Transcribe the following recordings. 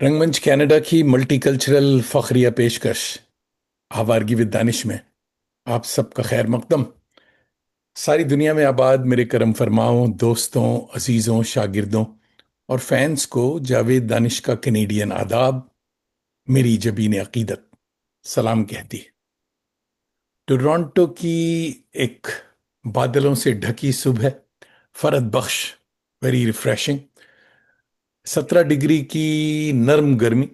रंगमंच कनाडा की मल्टीकल्चरल फखरिया पेशकश आवारगी विद दानिश में आप सबका खैर मकदम। सारी दुनिया में आबाद मेरे करम फरमाओं दोस्तों, अजीजों, शागिर्दों और फैंस को जावेद दानिश का कैनेडियन आदाब। मेरी जबीन अकीदत सलाम कहती है। टोरंटो की एक बादलों से ढकी सुबह, फरद बख्श, वेरी रिफ्रेशिंग। 17 डिग्री की नर्म गर्मी,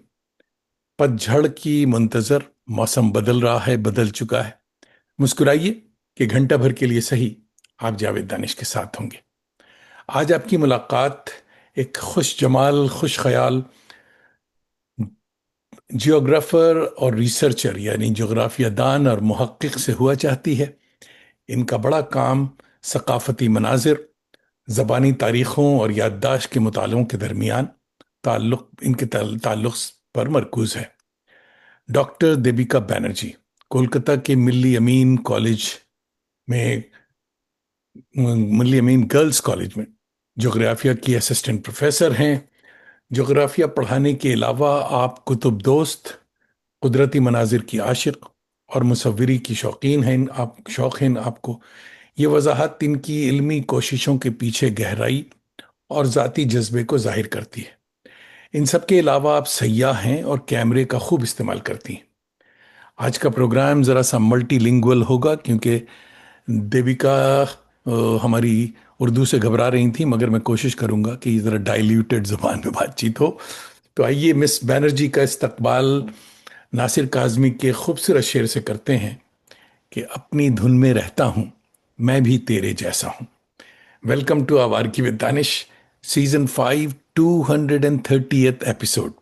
पतझड़ की मुंतजर। मौसम बदल रहा है, बदल चुका है। मुस्कुराइए कि घंटा भर के लिए सही आप जावेद दानिश के साथ होंगे। आज आपकी मुलाकात एक खुश जमाल, खुश ख्याल जियोग्राफर और रिसर्चर यानी जोग्राफिया दान और मुहक्किक से हुआ चाहती है। इनका बड़ा काम सकाफती मनाजिर, ज़बानी तारीखों और याददाश्त के मुतालों के दरमियान ताल्लुक पर मरकूज है। डॉक्टर देबिका बैनर्जी कोलकाता के मिल्ली अमीन कॉलेज में, मिल्ली अमीन गर्ल्स कॉलेज में जोग्राफिया की असिस्टेंट प्रोफेसर हैं। जोग्राफिया पढ़ाने के अलावा आप कुतुब दोस्त, कुदरती मनाजिर की आशिक और मुसव्विरी की शौकीन हैं। आप शौक हैं आपको। ये वजाहत इनकी इल्मी कोशिशों के पीछे गहराई और ज़ाती जज्बे को जाहिर करती है। इन सब के अलावा आप सयाह हैं और कैमरे का खूब इस्तेमाल करती हैं। आज का प्रोग्राम ज़रा सा मल्टीलिंगुअल होगा क्योंकि देविका हमारी उर्दू से घबरा रही थी, मगर मैं कोशिश करूंगा कि ज़रा डाइल्यूटेड ज़ुबान में बातचीत हो। तो आइए मिस बैनर्जी का इस्तकबाल नासिर काज़मी के खूबसूरत शेर से करते हैं कि अपनी धुन में रहता हूं, मैं भी तेरे जैसा हूं। वेलकम टू आवर की with Danish, season 5, 230th episode.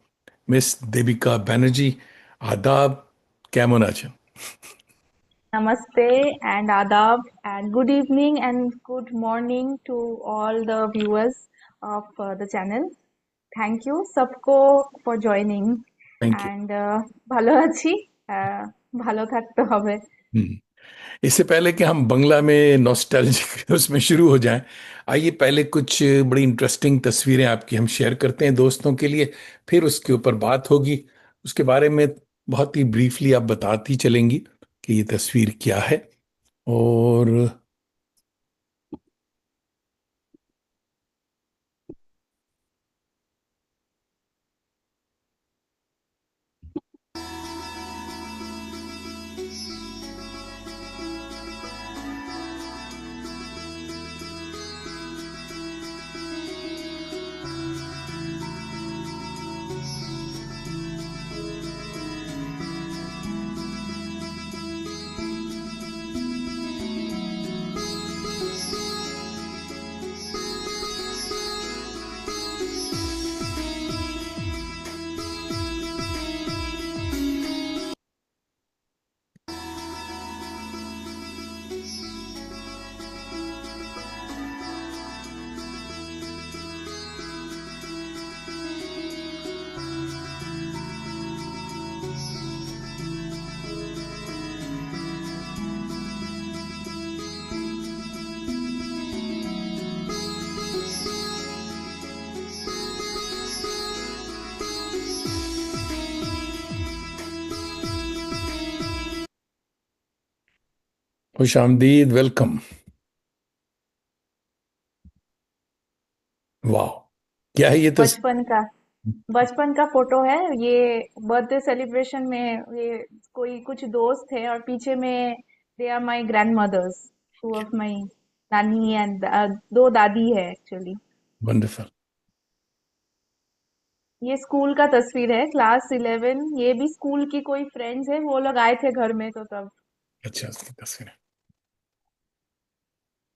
Miss Devika Banerjee, आदाब, caiman आचन। Namaste and adab and good evening and good morning to all the viewers of the channel. Thank you सबको for joining thank you. and ভালো আছি ভালো থাকতে হবে। इससे पहले कि हम बंगला में नॉस्टैल्जिक उसमें शुरू हो जाएं, आइए पहले कुछ बड़ी इंटरेस्टिंग तस्वीरें आपकी हम शेयर करते हैं दोस्तों के लिए। फिर उसके ऊपर बात होगी। उसके बारे में बहुत ही ब्रीफली आप बताती चलेंगी कि ये तस्वीर क्या है। और खुश आमदीद, वेलकम। वाह, क्या है ये तस्वीर? बचपन का बचपन का फोटो है ये। बर्थडे सेलिब्रेशन में ये कोई कुछ दोस्त है और पीछे में they are my grandmothers, two of my nani and दो दादी है एक्चुअली। वंडरफुल। ये स्कूल का तस्वीर है, क्लास 11। ये भी स्कूल की कोई फ्रेंड्स है, वो लोग आए थे घर में तो तब। अच्छा, उसकी तस्वीर है।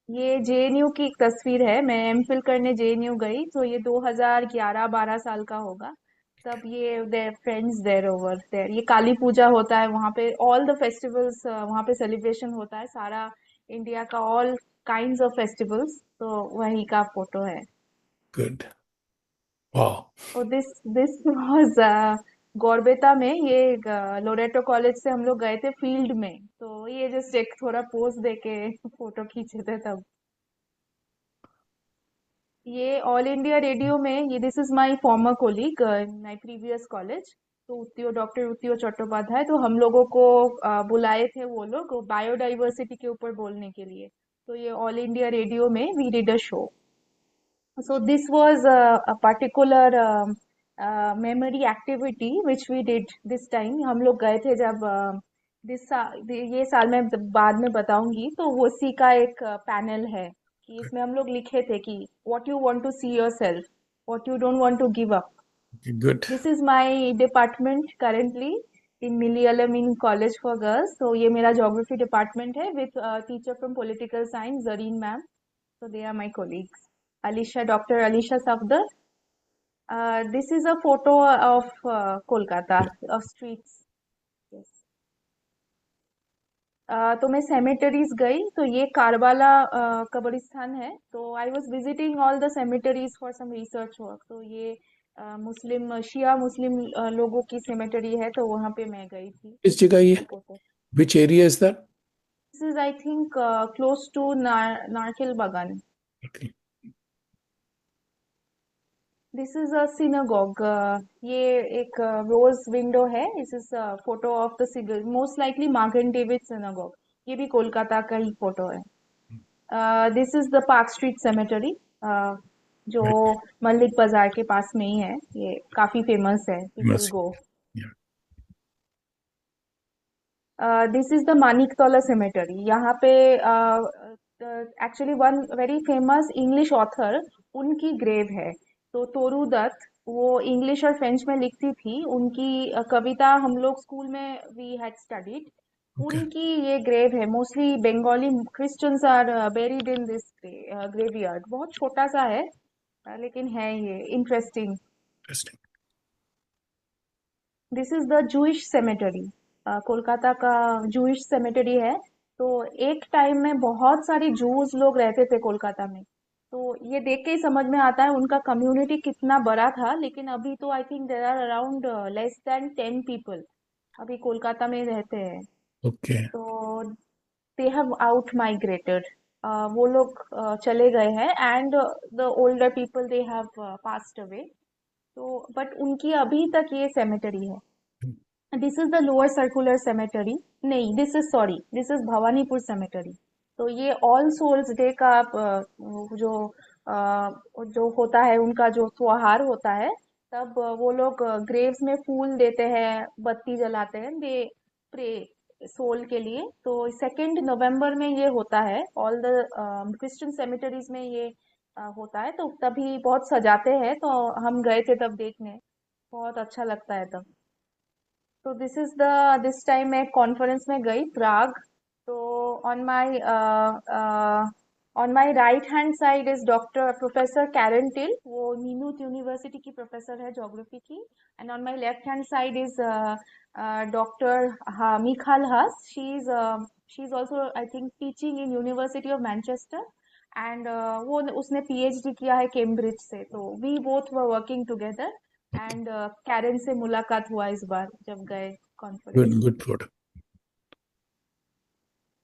ये जेएनयू की एक तस्वीर है। मैं एमफिल करने जेएनयू गई तो ये 2011-12 साल का होगा। तब ये their friends there over there. ये काली पूजा होता है वहां पे, ऑल द फेस्टिवल्स वहां पे सेलिब्रेशन होता है, सारा इंडिया का ऑल काइंड्स ऑफ फेस्टिवल्स, तो वही का फोटो है। गुड। वाह। और दिस वाज गौरबेता में। ये लोरेटो कॉलेज से हम लोग गए थे फील्ड में, तो ये जस्ट एक थोड़ा पोज दे के फोटो खींचे थे तब। ये ऑल इंडिया रेडियो में, ये this is my farmer colleague, my previous college. तो डॉक्टर उत्तियो चट्टोपाध्याय, तो हम लोगों को बुलाए थे वो लोग बायोडाइवर्सिटी के ऊपर बोलने के लिए। तो ये ऑल इंडिया रेडियो में we did a show. So this was a particular memory activity which we did this time. हम लोग गए थे जब ये साल मैं बाद में बताऊंगी, तो वो उसी का एक पैनल है कि इसमें हम लोग लिखे थे कि what you want to see yourself, what you don't want to give up. Good. This is my department currently in Milli Alamin College for Girls. So ये मेरा geography department है with teacher from political science Zareen ma'am. So they are my colleagues. Alisha, Dr. Alisha Safdar. This is a photo of Kolkata, of streets. Yes. तो मैं cemeteries गई, तो ये कारबाला कब्रिस्तान है। तो I was visiting all the cemeteries for some research work. तो ये मुस्लिम शिया मुस्लिम लोगों की cemetery है, तो वहां पे मैं गई थी। किस जगह ये? ये photo, which area is that? This is I think close to Narkel Bagan. This is a synagogue. ये एक रोज विंडो है। This is photo of the सिगल, मोस्ट लाइकली मार्गन डेविड सिनागोग। ये भी कोलकाता का ही फोटो है। This is the Park Street cemetery, जो मल्लिक बाजार के पास में ही है। ये काफी फेमस है, people go. This is the Maniktala cemetery. यहाँ पे actually one very famous English author, उनकी ग्रेव है। तो तोरू दत्त, वो इंग्लिश और फ्रेंच में लिखती थी। उनकी कविता हम लोग स्कूल में वी हैड स्टडीड। ओके। उनकी ये ग्रेव है। Mostly Bengali Christians are buried in this graveyard. बहुत छोटा सा है, लेकिन है ये interesting. Interesting. This is the Jewish cemetery. Kolkata का जूइश सेमेटरी है। तो एक टाइम में बहुत सारे जूस लोग रहते थे कोलकाता में। तो ये देख के ही समझ में आता है उनका कम्युनिटी कितना बड़ा था। लेकिन अभी तो I think there are around less than 10 people अभी कोलकाता में रहते हैं। ओके। तो दे हैव आउट माइग्रेटेड। वो लोग चले गए हैं, and the older people they have passed away. तो बट उनकी अभी तक ये सेमेटरी है। This is the Lower Circular cemetery. नहीं, this is sorry, this is Bhowanipore cemetery. तो ये ऑल सोल्स डे का जो जो होता है, उनका जो त्योहार होता है, तब वो लोग ग्रेव्स में फूल देते हैं, बत्ती जलाते हैं, दे प्रे सोल के लिए। तो 2 नवंबर में ये होता है। ऑल द क्रिश्चियन सेमेटरीज में ये होता है। तो तभी बहुत सजाते हैं। तो हम गए थे तब देखने, बहुत अच्छा लगता है तब। तो दिस टाइम मैं कॉन्फ्रेंस में गई प्राग। तो on my right hand side is doctor professor Karen Till, वो नीमूथ यूनिवर्सिटी की प्रोफेसर है ज्योग्राफी की। And on my left hand side is doctor Michal Haas. She is also I think teaching in university of Manchester. And वो उसने PhD किया है Cambridge से। तो we both were working together. And Karen से मुलाकात हुआ इस बार जब गए गुड कॉन्फ्रेंस। Good photo.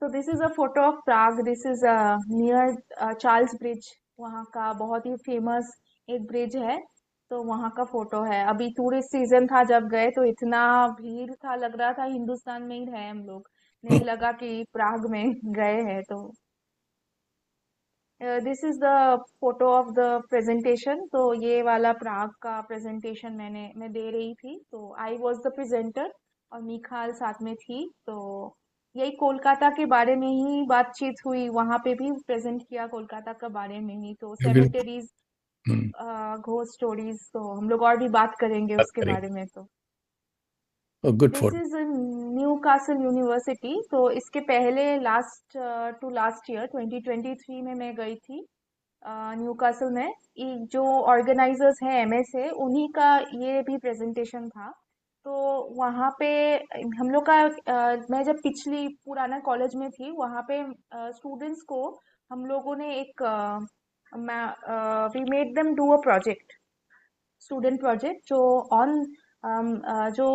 तो this is a photo of Prague. This is near Charles bridge. वहाँ का बहुत ही फेमस एक ब्रिज है। तो वहाँ का फोटो है। अभी टूरिस्ट सीजन था जब गए, तो इतना भीड़ था, लग रहा था हिंदुस्तान में ही रहे हम लोग, नहीं लगा कि प्राग में गए हैं। तो this is the photo of the presentation. तो ये वाला प्राग का प्रेजेंटेशन मैं दे रही थी। तो आई वाज द प्रेजेंटर और मिखाल साथ में थी। तो यही कोलकाता के बारे में ही बातचीत हुई, वहां पे भी प्रेजेंट किया कोलकाता के बारे में ही। तो बिल्कुल। सेमेटरीज, घोस्ट स्टोरीज, तो हम लोग और भी बात करेंगे बात उसके बारे करेंगे। में। तो good this photo. Is new castle university. तो इसके पहले लास्ट टू लास्ट ईयर 2023 में मैं गई थी न्यू कासल में। जो ऑर्गेनाइजर्स हैं एमएसए, उन्हीं का ये भी प्रेजेंटेशन था। तो वहाँ पे हम लोग का मैं जब पिछली पुराना कॉलेज में थी, वहाँ पे स्टूडेंट्स को हम लोगों ने एक we made them do a project, student project, जो ऑन जो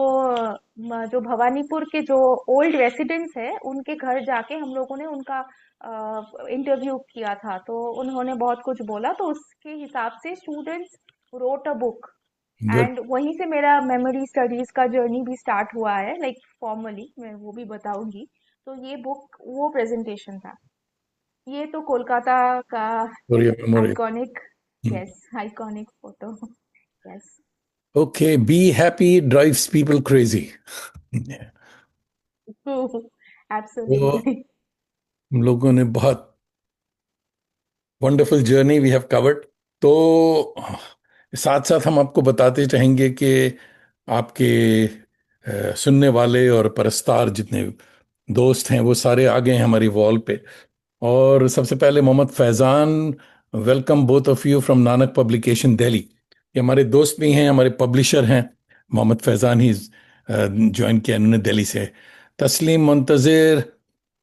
जो भवानीपुर के जो ओल्ड रेसिडेंट्स है, उनके घर जाके हम लोगों ने उनका इंटरव्यू किया था, तो उन्होंने बहुत कुछ बोला, तो उसके हिसाब से students wrote a book. Good. And वहीं से मेरा मेमोरी स्टडीज का जर्नी भी स्टार्ट हुआ है, लाइक फॉर्मली मैं वो भी बताऊंगी। तो ये बुक वो प्रेजेंटेशन था। ये तो कोलकाता का फॉर योर एक memory. Iconic, yes, iconic photo. Yes. Okay, be happy drives people crazy. वो एब्सोल्युटली। हम लोगों ने बहुत wonderful journey we have covered. तो साथ साथ हम आपको बताते चाहेंगे कि आपके सुनने वाले और परस्तार जितने दोस्त हैं वो सारे आ गए हैं हमारी वॉल पे। और सबसे पहले Mohammad Faizan, welcome both of you from Nanak publication Delhi. ये हमारे दोस्त भी हैं, हमारे पब्लिशर हैं। मोहम्मद फैज़ान ही ज्वाइन किया इन्होंने दिल्ली से। तस्लीम मुंतज़िर,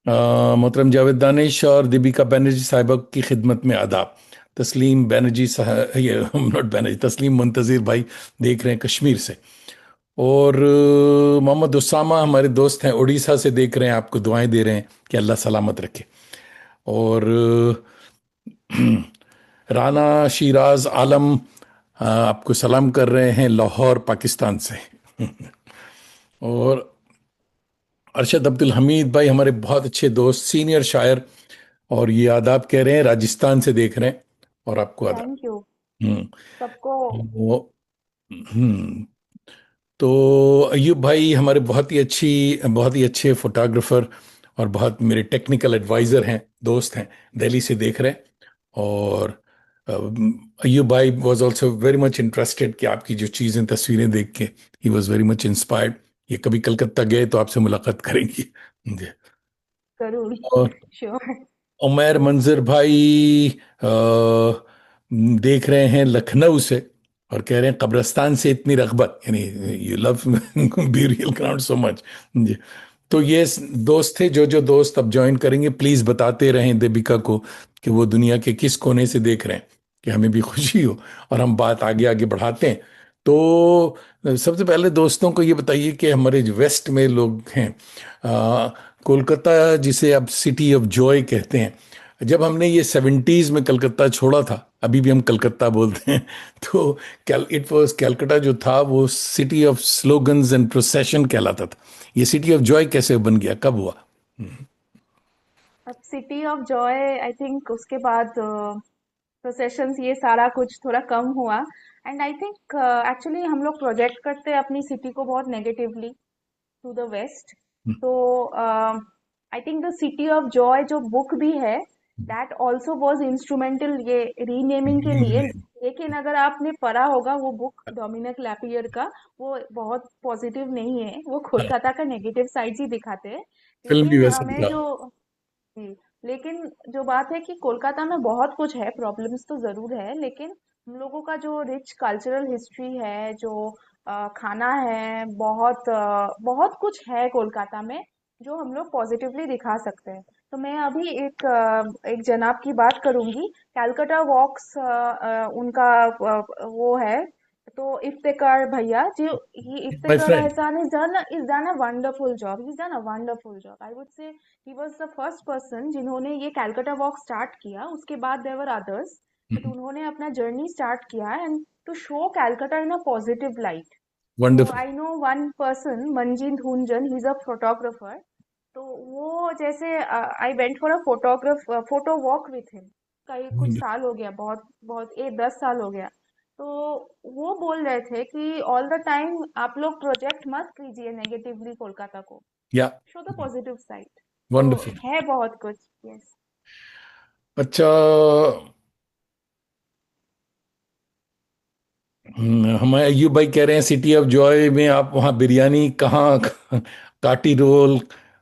मोहतरम जावेद दानिश और दीपिका बनर्जी साहिबा की खिदमत में आदाब। तस्लीम बनर्जी साहब, ये नॉट बनर्जी, तस्लीम मुंतज़िर भाई देख रहे हैं कश्मीर से। और मोहम्मद उसामा हमारे दोस्त हैं, उड़ीसा से देख रहे हैं, आपको दुआएं दे रहे हैं कि अल्लाह सलामत रखे। और राना शिराज आलम आपको सलाम कर रहे हैं लाहौर पाकिस्तान से। और अरशद अब्दुल हमीद भाई हमारे बहुत अच्छे दोस्त, सीनियर शायर, और ये आदाब कह रहे हैं राजस्थान से देख रहे हैं, और आपको आदाब। थैंक यू हम्म। सबको। वो हम्म। तो अयूब भाई हमारे बहुत ही अच्छे फोटोग्राफर और बहुत मेरे टेक्निकल एडवाइजर हैं, दोस्त हैं, दिल्ली से देख रहे हैं। और अयूब भाई was also very much interested कि आपकी जो चीज़ें तस्वीरें देख के he was very much inspired. ये कभी कलकत्ता गए तो आपसे मुलाकात करेंगे जी। जरूर। और श्योर। उमैर मंजर भाई देख रहे हैं लखनऊ से, और कह रहे हैं कब्रिस्तान से इतनी रग़बत, यानी you love burial ground so much ji. तो ये दोस्त थे, जो जो दोस्त अब ज्वाइन करेंगे प्लीज बताते रहें देविका को कि वो दुनिया के किस कोने से देख रहे हैं, कि हमें भी खुशी हो और हम बात आगे आगे बढ़ाते हैं। तो सबसे पहले दोस्तों को ये बताइए कि हमारे जो वेस्ट में लोग हैं, कोलकाता जिसे अब सिटी ऑफ जॉय कहते हैं, जब हमने ये 70s में कलकत्ता छोड़ा था, अभी भी हम कलकत्ता बोलते हैं, तो इट वाज कलकत्ता जो था वो city of slogans and procession कहलाता था। ये सिटी ऑफ जॉय कैसे बन गया, कब हुआ? अब city of Joy, I think उसके बाद प्रोसेशंस ये सारा कुछ थोड़ा कम हुआ। एंड आई थिंक एक्चुअली हम लोग प्रोजेक्ट करते हैं अपनी सिटी को बहुत नेगेटिवली टू द वेस्ट। तो I think the City of Joy जो बुक भी है, दैट आल्सो वाज इंस्ट्रूमेंटल ये रीनेमिंग के लिए। लेकिन अगर आपने पढ़ा होगा वो बुक डोमिनिक लैपियर का, वो बहुत पॉजिटिव नहीं है, वो कोलकाता का नेगेटिव साइड्स ही दिखाते हैं। फिल्म भी लेकिन वैसे मैं था। जो जी, लेकिन जो बात है कि कोलकाता में बहुत कुछ है, प्रॉब्लम्स तो ज़रूर है, लेकिन हम लोगों का जो रिच कल्चरल हिस्ट्री है, जो खाना है, बहुत कुछ है कोलकाता में, जो हम लोग पॉजिटिवली दिखा सकते हैं। तो मैं अभी एक जनाब की बात करूंगी, कैलकाटा वॉक्स उनका वो है। तो इफ्तिकार भैया जो, ही माय इफ्तिकार फ्रेंड। एहसान is done a wonderful job, he is done a wonderful job, I would से। He was the first person जिन्होंने ये कैलकाटा वॉक स्टार्ट किया। उसके बाद देवर अदर्स, बट उन्होंने अपना जर्नी स्टार्ट किया and to show Calcutta in a positive light. तो wonderful. I know one person, Manjit Hunjan, he is a photographer. तो वो जैसे I went for a photo walk with him. कई कुछ साल हो गया, बहुत बहुत 10 साल हो गया। तो वो बोल रहे थे कि ऑल द टाइम आप लोग प्रोजेक्ट मत कीजिए नेगेटिवली कोलकाता को, या शो द पॉजिटिव साइड। तो वंडरफुल। है बहुत कुछ। यस। अच्छा। हमारे अय्यूब भाई कह रहे हैं सिटी ऑफ जॉय में आप वहाँ बिरयानी कहाँ काटी रोल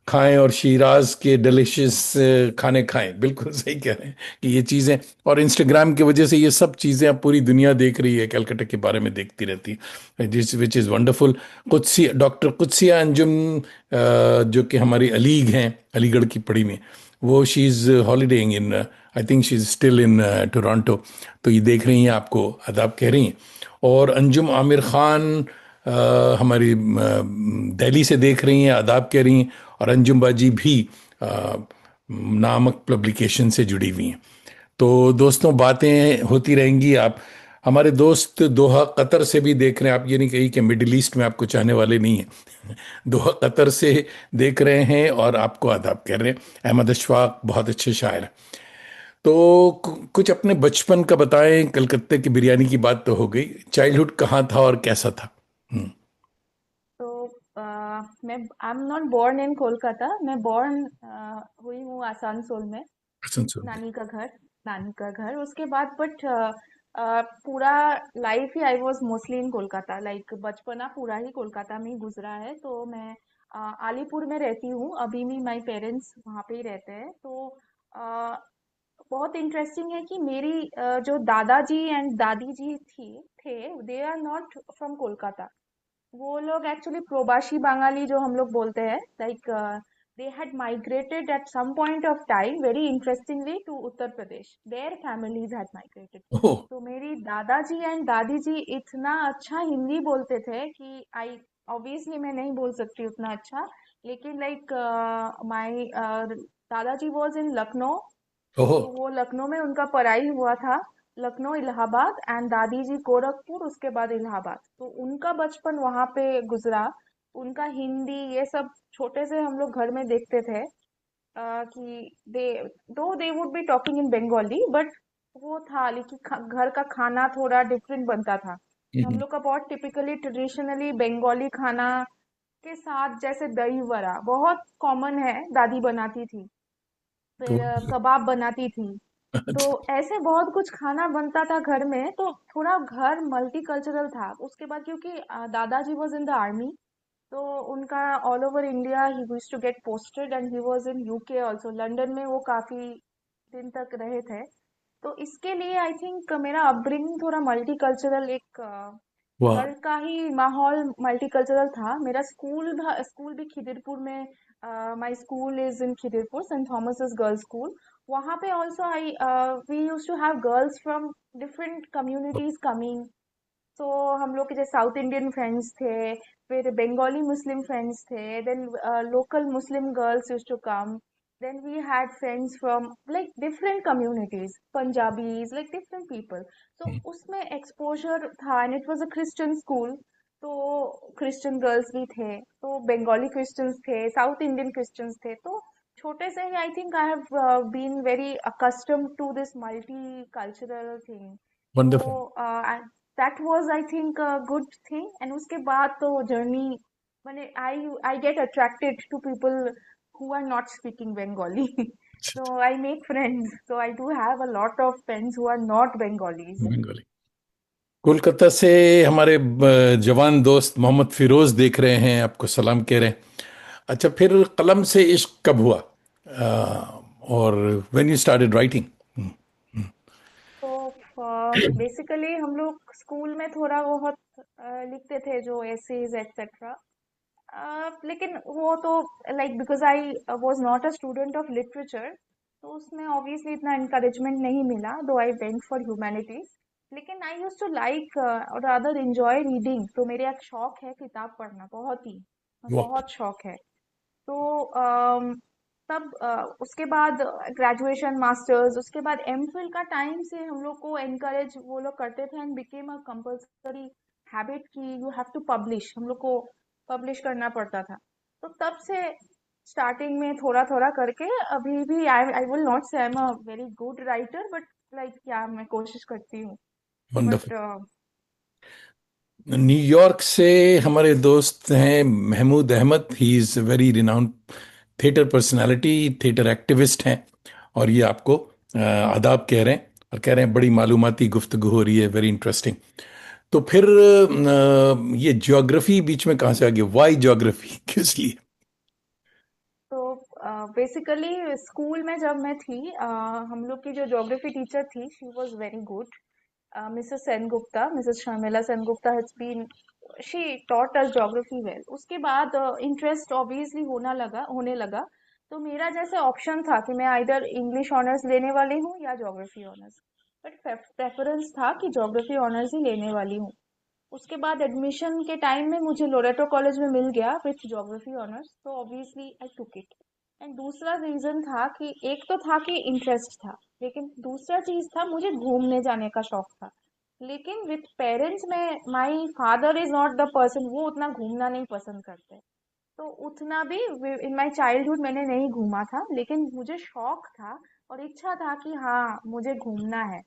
खाएं और शिराज के डिलिशियस खाने खाएं। बिल्कुल सही कह रहे हैं कि ये चीज़ें, और इंस्टाग्राम की वजह से ये सब चीज़ें अब पूरी दुनिया देख रही है, कलकत्ता के बारे में देखती रहती है, जिस which is wonderful. कुत्सी doctor कुत्सिया Anjum जो कि हमारी अलीग हैं, अलीगढ़ की पढ़ी में, वो she is holidaying in, I think she is still in Toronto. तो ये देख रही हैं, आपको आदाब कह रही हैं। और अंजुम आमिर खान हमारी दिल्ली से देख रही हैं, आदाब कह रही हैं। और अंजुम बाजी भी नामक पब्लिकेशन से जुड़ी हुई हैं। तो दोस्तों, बातें होती रहेंगी। आप हमारे दोस्त दोहा कतर से भी देख रहे हैं। आप ये नहीं कही कि मिडिल ईस्ट में आपको चाहने वाले नहीं हैं। दोहा कतर से देख रहे हैं और आपको आदाब कह रहे हैं। अहमद अशफाक बहुत अच्छे शायर हैं। तो कुछ अपने बचपन का बताएं। कलकत्ते की बिरयानी की बात तो हो गई, चाइल्डहुड कहाँ था और कैसा था? हम्म। तो अ, मैं I am not born in Kolkata, मैं बोर्न हुई हूँ आसनसोल में। आसनसोल में। नानी का घर, नानी का घर। उसके बाद बट पूरा life he I was mostly in Kolkata, like बचपना पूरा ही कोलकाता में ही गुजरा है। तो मैं अलीपुर में रहती हूँ अभी भी, माय पेरेंट्स वहाँ पे ही रहते हैं। तो अ, बहुत इंटरेस्टिंग है कि मेरी जो दादाजी एंड दादी जी थी थे, they are not from Kolkata. वो लोग एक्चुअली प्रवासी बंगाली जो हम लोग बोलते हैं, like they had migrated at some point of time very interestingly to Uttar Pradesh, their families had migrated. Oh. तो मेरी दादाजी एंड दादी जी इतना अच्छा हिंदी बोलते थे कि आई ऑब्वियसली मैं नहीं बोल सकती उतना अच्छा, लेकिन लाइक माय दादाजी वाज इन लखनऊ। ओह। तो वो लखनऊ में उनका पढ़ाई हुआ था, लखनऊ इलाहाबाद, एंड दादी जी गोरखपुर, उसके बाद इलाहाबाद। तो उनका बचपन वहां पे गुजरा। उनका हिंदी ये सब छोटे से हम लोग घर में देखते थे, कि they would be talking in Bengali, but वो था लेकिन घर का खाना थोड़ा डिफरेंट बनता था। हम हम्म। लोग का बहुत टिपिकली ट्रेडिशनली बंगाली खाना के साथ जैसे दही वड़ा बहुत कॉमन है, दादी बनाती थी। तो फिर कबाब बनाती थी। तो अच्छा। ऐसे बहुत कुछ खाना बनता था घर में, तो थोड़ा घर मल्टीकल्चरल था। उसके बाद क्योंकि दादाजी वाज इन द आर्मी, तो उनका all over India he used to get posted, and he was in UK also, London में वो काफी दिन तक रहे थे। तो इसके लिए आई थिंक मेरा अपब्रिंगिंग थोड़ा मल्टीकल्चरल, एक वाह। घर का ही माहौल मल्टीकल्चरल था। मेरा स्कूल भी खिदिरपुर में, my school is in Khidirpur, saint Thomas girls school. वहाँ पे also I we use to have girls from different communities coming. तो हम लोग के जो साउथ इंडियन फ्रेंड्स थे, फिर बंगाली मुस्लिम फ्रेंड्स थे, then local Muslim girls used to come, then we had friends from like different communities, Punjabis, like different people. तो उसमें एक्सपोजर था, and it was a Christian school. तो क्रिश्चियन गर्ल्स भी थे, तो बंगाली क्रिश्चियंस थे, साउथ इंडियन क्रिश्चियंस थे। तो छोटे से ही I think I have been very accustomed to this multi cultural thing. तो wonderful. That was I think a good thing. And उसके बाद तो जर्नी, मैंने I get attracted to people who are not speaking Bengali. So I make friends. So I do have a lot of friends who are not Bengalis. Bengali. Kolkata से हमारे जवान दोस्त मोहम्मद फिरोज देख रहे हैं, आपको सलाम कह रहे हैं। अच्छा, फिर कलम से इश्क कब हुआ? और व्हेन यू स्टार्टेड राइटिंग? तो बेसिकली हम लोग स्कूल में थोड़ा बहुत लिखते थे जो एसेज एक्सेट्रा। लेकिन वो तो like because I was not a student of literature, तो उसमें ऑब्वियसली इतना encouragement नहीं मिला, दो आई वेंट फॉर ह्यूमैनिटीज। लेकिन आई यूज टू लाइक और अदर enjoy रीडिंग। तो मेरे एक शौक है किताब पढ़ना, बहुत ही वाह। बहुत शौक है। तो तब उसके बाद ग्रेजुएशन मास्टर्स, उसके बाद एमफिल का टाइम से हम लोग को एनकरेज वो लोग करते थे, and became a compulsory habit कि यू हैव टू पब्लिश, हम लोग को पब्लिश करना पड़ता था। तो तब से स्टार्टिंग में थोड़ा थोड़ा करके अभी भी आई विल नॉट से आई am a very good writer, but like क्या मैं कोशिश करती हूँ। तो वंडरफुल। बट न्यूयॉर्क से हमारे दोस्त हैं Mahmood Ahmad. He is very renowned theatre personality, theatre activist हैं। और ये आपको आदाब कह रहे हैं और कह रहे हैं बड़ी मालूमाती गुफ्तगू हो रही है, वेरी इंटरेस्टिंग। तो फिर ये ज्योग्राफी बीच में कहाँ से आ गई? Why geography? किस लिए? तो बेसिकली स्कूल में जब मैं थी, हम लोग की जो ज्योग्राफी टीचर थी, she was very good, Mrs Sengupta, Mrs Sharmila Sengupta has been, she taught us geography well. उसके बाद इंटरेस्ट ऑब्वियसली होने लगा। तो मेरा जैसे ऑप्शन था कि मैं आइदर इंग्लिश ऑनर्स लेने वाली हूँ या ज्योग्राफी ऑनर्स, बट प्रेफरेंस था कि ज्योग्राफी ऑनर्स ही लेने वाली हूँ। उसके बाद एडमिशन के टाइम में मुझे लोरेटो कॉलेज में मिल गया विथ ज्योग्राफी ऑनर्स, तो obviously I took it. And दूसरा रीजन था कि एक तो था कि इंटरेस्ट था, लेकिन दूसरा चीज था मुझे घूमने जाने का शौक था। लेकिन विथ पेरेंट्स में my father is not the person, वो उतना घूमना नहीं पसंद करते। तो उतना भी इन माय चाइल्डहुड मैंने नहीं घूमा था, लेकिन मुझे शौक था और इच्छा था कि हाँ मुझे घूमना है।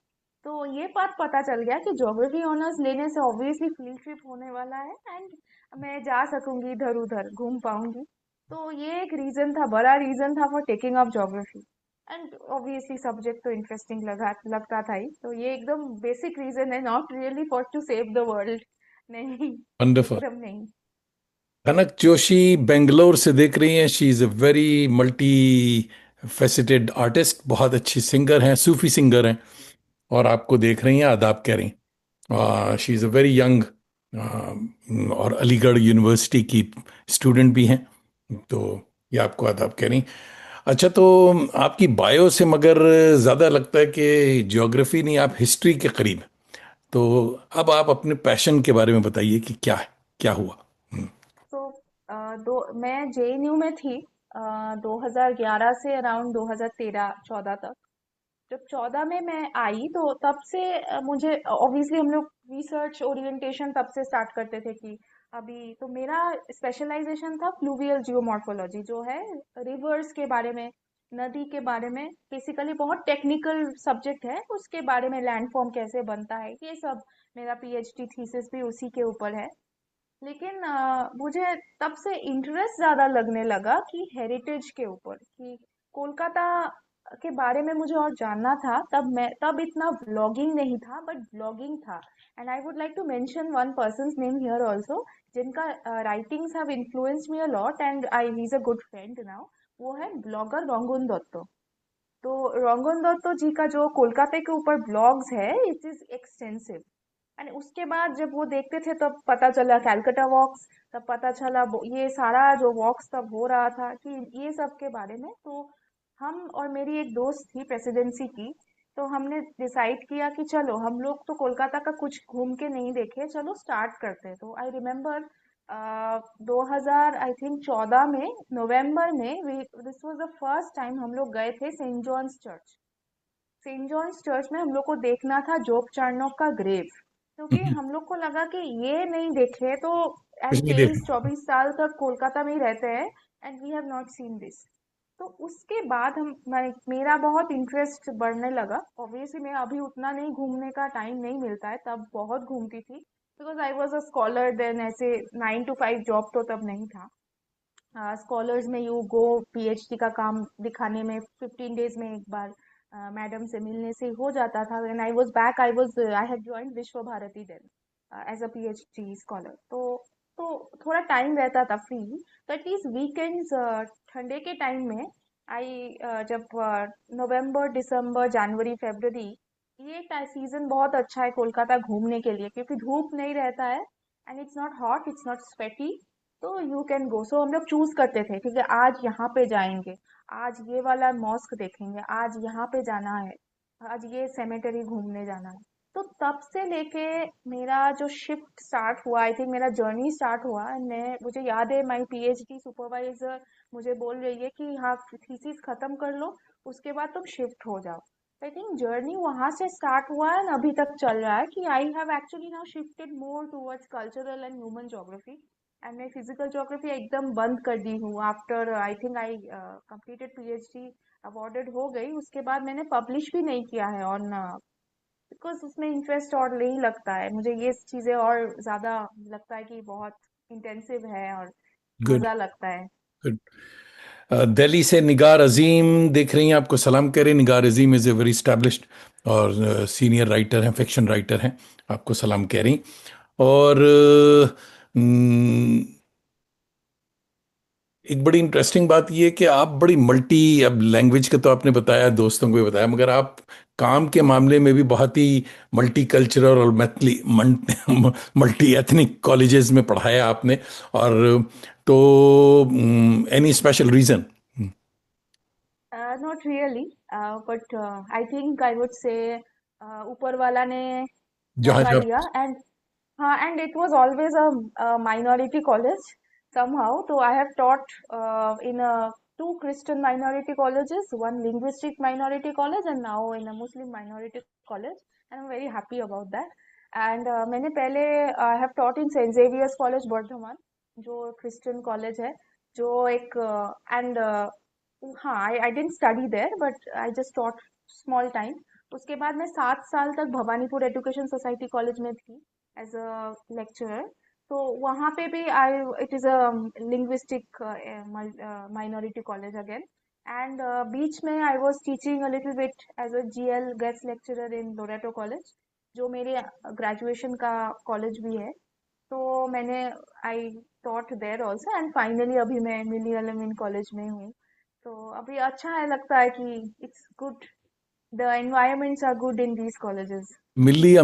तो ये बात पता चल गया कि ज्योग्राफी ऑनर्स लेने से ऑब्वियसली फील्ड ट्रिप होने वाला है, एंड मैं जा सकूंगी, इधर उधर घूम पाऊंगी। तो ये एक रीजन था, बड़ा रीजन था for taking up geography. And obviously subject तो इंटरेस्टिंग लगता था ही, तो ये एकदम बेसिक रीजन है, not really for to save the world. नहीं, वंडरफुल। एकदम नहीं। कनक जोशी बेंगलोर से देख रही हैं। She is a very multi faceted artist, बहुत अच्छी सिंगर हैं, सूफी सिंगर हैं। और आपको देख रही हैं, आदाब कह रही हैं। She is a very young, और अलीगढ़ यूनिवर्सिटी की स्टूडेंट भी हैं। तो ये आपको आदाब कह रही। अच्छा, तो आपकी बायो से मगर ज़्यादा लगता है कि ज्योग्राफी नहीं, आप हिस्ट्री के करीब हैं। तो अब आप अपने पैशन के बारे में बताइए कि क्या है, क्या हुआ। हम्म। तो दो मैं जेएनयू में थी 2011 से अराउंड 2013-14 तक। जब 14 में मैं आई तो तब से मुझे ऑब्वियसली हम लोग रिसर्च ओरिएंटेशन तब से स्टार्ट करते थे कि अभी तो मेरा स्पेशलाइजेशन था फ्लूवियल जियोमॉर्फोलॉजी, जो है रिवर्स के बारे में, नदी के बारे में, बेसिकली बहुत टेक्निकल सब्जेक्ट है, उसके बारे में लैंडफॉर्म कैसे बनता है ये सब। मेरा पीएचडी थीसिस भी उसी के ऊपर है। लेकिन मुझे तब से इंटरेस्ट ज्यादा लगने लगा कि हेरिटेज के ऊपर, कि कोलकाता के बारे में मुझे और जानना था। तब इतना व्लॉगिंग नहीं था, बट ब्लॉगिंग था। And I would like to mention one person's name here also, जिनका writings have influenced me a lot, and I he is a good friend now. वो है ब्लॉगर रंगून दत्तो। तो रंगन दत्तो जी का जो कोलकाता के ऊपर ब्लॉग्स है, इट इज एक्सटेंसिव। एंड उसके बाद जब वो देखते थे तब पता चला कैलकाटा वॉक्स, तब पता चला ये सारा जो वॉक्स तब हो रहा था कि ये सब के बारे में। तो हम और मेरी एक दोस्त थी प्रेसिडेंसी की, तो हमने डिसाइड किया कि चलो हम लोग तो कोलकाता का कुछ घूम के नहीं देखे, चलो स्टार्ट करते हैं। तो आई रिमेम्बर 2000 आई थिंक 14 में नवंबर में this was the first time हम लोग गए थे saint John's church. Saint John's church में हम लोग को देखना था जोब चार्नोक का ग्रेव, क्योंकि हम लोग को लगा कि ये नहीं देखे तो, कुछ एंड नहीं देखा। 23-24 साल तक कोलकाता में ही रहते हैं, and we have not seen this. तो उसके बाद मेरा बहुत इंटरेस्ट बढ़ने लगा। ऑब्वियसली मैं अभी उतना नहीं, घूमने का टाइम नहीं मिलता है, तब बहुत घूमती थी because I was a scholar then. ऐसे 9 to 5 जॉब तो तब नहीं था। स्कॉलर्स में यू गो, पीएचडी का काम दिखाने में 15 डेज में एक बार मैडम से मिलने से हो जाता था। When I was back, I had joined Visva Bharati then as a PhD scholar. तो थोड़ा टाइम रहता था फ्री। तो एटलीस्ट वीकेंड्स, ठंडे के टाइम में आई, जब नवंबर दिसंबर जनवरी फरवरी, ये सीजन बहुत अच्छा है कोलकाता घूमने के लिए, क्योंकि धूप नहीं रहता है, and it's not hot, it's not sweaty. तो यू कैन गो। सो हम लोग चूज करते थे, ठीक है आज यहाँ पे जाएंगे, आज ये वाला मॉस्क देखेंगे, आज यहाँ पे जाना है, आज ये सेमेटरी घूमने जाना है। तो तब से लेके मेरा जो शिफ्ट स्टार्ट हुआ, आई थिंक मेरा जर्नी स्टार्ट हुआ। मुझे याद है माई पीएचडी सुपरवाइजर मुझे बोल रही है कि हाँ थीसिस खत्म कर लो, उसके बाद तुम शिफ्ट हो जाओ। आई थिंक जर्नी वहां से स्टार्ट हुआ है, अभी तक चल रहा है कि I have actually now shifted more towards cultural and human geography. And मैं फिजिकल ज्योग्राफी एकदम बंद कर दी हूँ। After I think I completed PhD, awarded हो गई, उसके बाद मैंने पब्लिश भी नहीं किया है ऑन, बिकॉज उसमें इंटरेस्ट और नहीं लगता है मुझे, ये चीजें और ज्यादा लगता है कि बहुत इंटेंसिव है और गुड। मजा लगता है। गुड। दिल्ली से निगार अजीम देख रही हैं, आपको सलाम करें। निगार अजीम इज़ ए वेरी स्टैब्लिश्ड और सीनियर राइटर हैं, फिक्शन राइटर हैं। आपको सलाम कह रही। और एक बड़ी इंटरेस्टिंग बात यह है कि आप बड़ी मल्टी, अब लैंग्वेज का तो आपने बताया, दोस्तों को भी बताया, मगर आप काम के मामले में भी बहुत ही मल्टी कल्चरल और मल्टी एथनिक कॉलेजेस में पढ़ाया आपने। और तो any special reason? Not really, but I think I would say ऊपर वाला ने जहाँ मौका जहाँ। दिया। एंड हाँ, and it was always a minority college somehow. So I have taught in a two Christian minority colleges, one linguistic minority college, and now in a Muslim minority college, and I'm very happy about that. And मैंने पहले I have taught in Saint Xavier's College Bardhaman, जो Christian college है, जो एक and हाँ, I didn't study there, but I just taught small time. उसके बाद मैं 7 साल तक भवानीपुर एजुकेशन सोसाइटी कॉलेज में थी एज अ लेक्चरर। तो वहाँ पे भी I it is a linguistic minority college again. And बीच में I was teaching a little bit as a GL guest lecturer in Loreto college, जो मेरे ग्रेजुएशन का कॉलेज भी है। तो मैंने I taught there also, and finally अभी मैं मिली अलमिन कॉलेज में हूँ। तो अभी अच्छा है, लगता है कि it's good, the environments are good in these colleges. Milli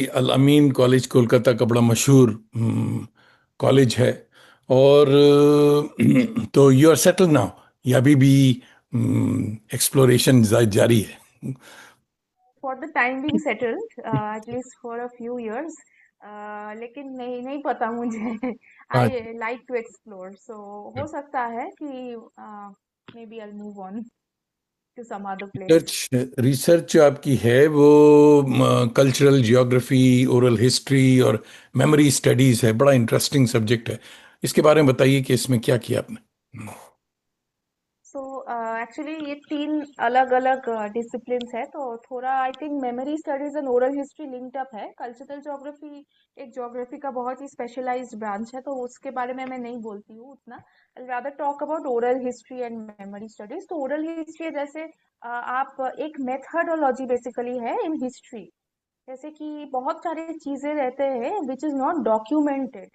Al Amin college Kolkata का बड़ा मशहूर कॉलेज है। और तो यू आर सेटल नाउ, या अभी भी एक्सप्लोरेशन जारी है? For the time being settled, at least for a few years. लेकिन नहीं नहीं पता मुझे। I like to explore, so हो सकता है कि maybe I move on to some other place. Research research जो आपकी है वो कल्चरल जियोग्राफी, ओरल हिस्ट्री और मेमोरी स्टडीज है, बड़ा इंटरेस्टिंग सब्जेक्ट है। इसके बारे में बताइए कि इसमें क्या किया आपने। सो एक्चुअली ये तीन अलग अलग डिसिप्लिन्स है, तो थोड़ा I think memory studies and oral history linked up है। कल्चरल ज्योग्राफी एक ज्योग्राफी का बहुत ही स्पेशलाइज्ड ब्रांच है, तो उसके बारे में मैं नहीं बोलती हूँ उतना। I rather talk about oral history and memory studies. तो ओरल हिस्ट्री जैसे आप एक मेथडोलॉजी बेसिकली है इन हिस्ट्री। जैसे कि बहुत सारी चीजें रहते हैं which is not documented.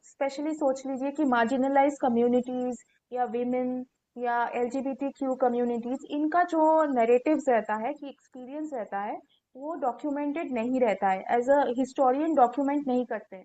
Specially सोच लीजिए कि मार्जिनलाइज कम्युनिटीज या विमेन या एलजीबीटी कम्युनिटीज, इनका जो नैरेटिव्स रहता है कि एक्सपीरियंस रहता है, वो डॉक्यूमेंटेड नहीं रहता है, एज अ हिस्टोरियन डॉक्यूमेंट नहीं करते।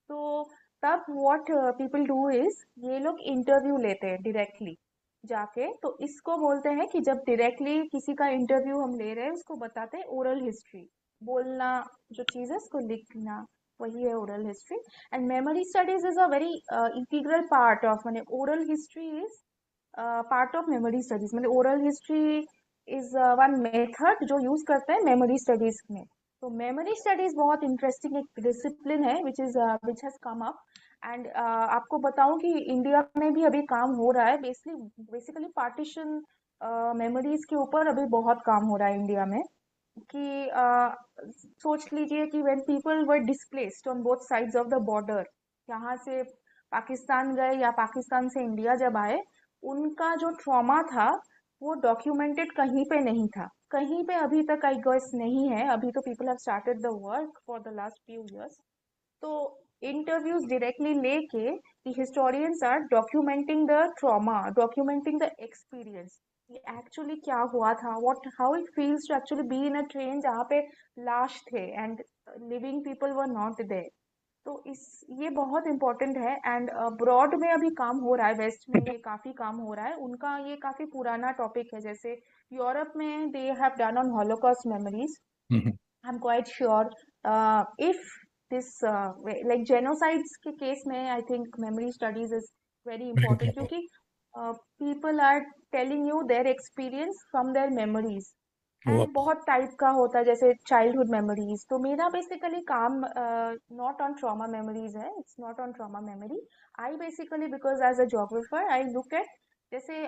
तो तब व्हाट पीपल डू इज ये लोग इंटरव्यू लेते हैं डायरेक्टली जाके। तो इसको बोलते हैं कि जब डायरेक्टली किसी का इंटरव्यू हम ले रहे हैं, उसको बताते हैं ओरल हिस्ट्री। बोलना जो चीज है उसको लिखना, वही है oral history. And memory studies is a very integral part of, माने oral history is part of memory studies. मतलब oral history is one method जो यूज करते हैं मेमोरी स्टडीज में। तो मेमोरी स्टडीज बहुत इंटरेस्टिंग एक डिसिप्लिन है which has come up. And आपको बताऊं कि इंडिया में भी अभी काम हो रहा है, बेसिकली पार्टीशन मेमोरीज के ऊपर अभी बहुत काम हो रहा है इंडिया में। कि सोच लीजिए कि when people were displaced on both sides of the border, यहाँ से पाकिस्तान गए या पाकिस्तान से इंडिया जब आए, उनका जो ट्रॉमा था वो डॉक्यूमेंटेड कहीं पे नहीं था, कहीं पे अभी तक आई गेस नहीं है। अभी तो people have started the work for the last few years. तो इंटरव्यूज डायरेक्टली लेके the historians are documenting the trauma, documenting the experience, कि एक्चुअली क्या हुआ था, what how it feels to actually be in a train जहाँ पे लाश थे and living people were not there. तो इस ये बहुत इम्पोर्टेंट है। एंड ब्रॉड में अभी काम हो रहा है, वेस्ट में ये काफी काम हो रहा है, उनका ये काफी पुराना टॉपिक है। जैसे यूरोप में they have done on Holocaust memories. I'm quite sure if this like genocides के केस में I think memory studies is very important, क्योंकि people are telling you their experience from their memories। वो and बहुत type का होता है, जैसे childhood memories. तो मेरा बेसिकली काम नॉट ऑन ट्रॉमा मेमोरीज है, it's not on trauma memory. I basically because as a geographer I look at, जैसे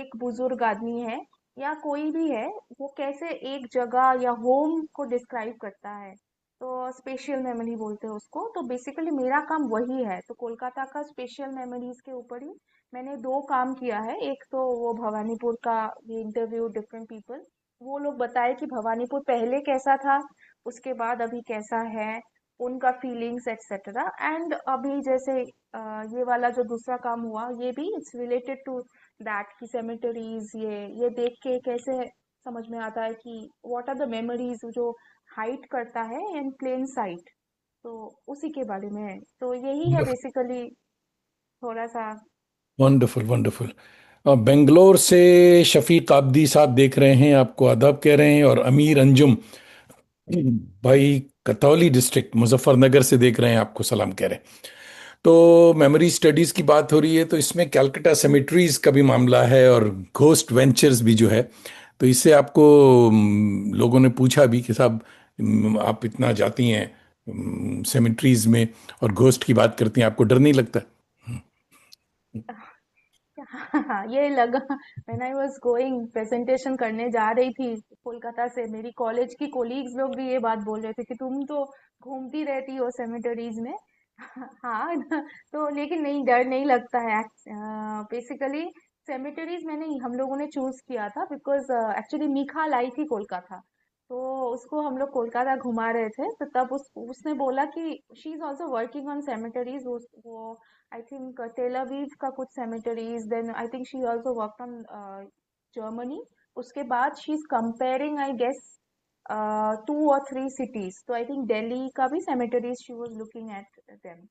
एक बुजुर्ग आदमी है या कोई भी है, वो कैसे एक जगह या होम को डिस्क्राइब करता है, तो स्पेशियल मेमोरी बोलते हैं उसको। तो बेसिकली मेरा काम वही है। तो कोलकाता का स्पेशियल मेमोरीज के ऊपर ही मैंने दो काम किया है। एक तो वो भवानीपुर का, ये इंटरव्यू डिफरेंट पीपल, वो लोग बताए कि भवानीपुर पहले कैसा था, उसके बाद अभी कैसा है, उनका फीलिंग्स एक्सेट्रा। एंड अभी जैसे ये वाला जो दूसरा काम हुआ, ये भी इट्स रिलेटेड टू दैट, की सेमेटरीज, ये देख के कैसे समझ में आता है कि व्हाट आर द मेमोरीज जो हाइड करता है इन प्लेन साइट। तो उसी के बारे में है। तो यही है बेसिकली थोड़ा सा। Wonderful wonderful. बेंगलोर से शफीक आबदी साहब देख रहे हैं, आपको आदाब कह रहे हैं। और अमीर अंजुम भाई कतौली डिस्ट्रिक्ट मुजफ्फरनगर से देख रहे हैं, आपको सलाम कह रहे हैं। तो मेमोरी स्टडीज की बात हो रही है, तो इसमें कैलकाटा सेमेट्रीज का भी मामला है और घोस्ट वेंचर्स भी जो है। तो इससे आपको लोगों ने पूछा भी कि साहब, आप इतना जाती हैं सेमेट्रीज में और घोस्ट की बात करती हैं, आपको डर नहीं लगता? हाँ, ये लगा when I was going presentation करने जा रही थी कोलकाता से, मेरी कॉलेज की कोलीग्स लोग भी ये बात बोल रहे थे कि तुम तो घूमती रहती हो सेमेटरीज में। हाँ। तो लेकिन नहीं, डर नहीं लगता है। बेसिकली सेमेटरीज मैंने हम लोगों ने चूज किया था बिकॉज एक्चुअली मीखा लाई थी कोलकाता, तो उसको हम लोग कोलकाता घुमा रहे थे, तो तब उसने बोला कि she is also working on cemeteries. वो आई थिंक टेल अवीव का कुछ cemeteries, then I think she also worked on Germany. उसके बाद she is comparing I guess 2 और 3 सिटीज, तो आई थिंक दिल्ली का भी cemeteries she was looking at them.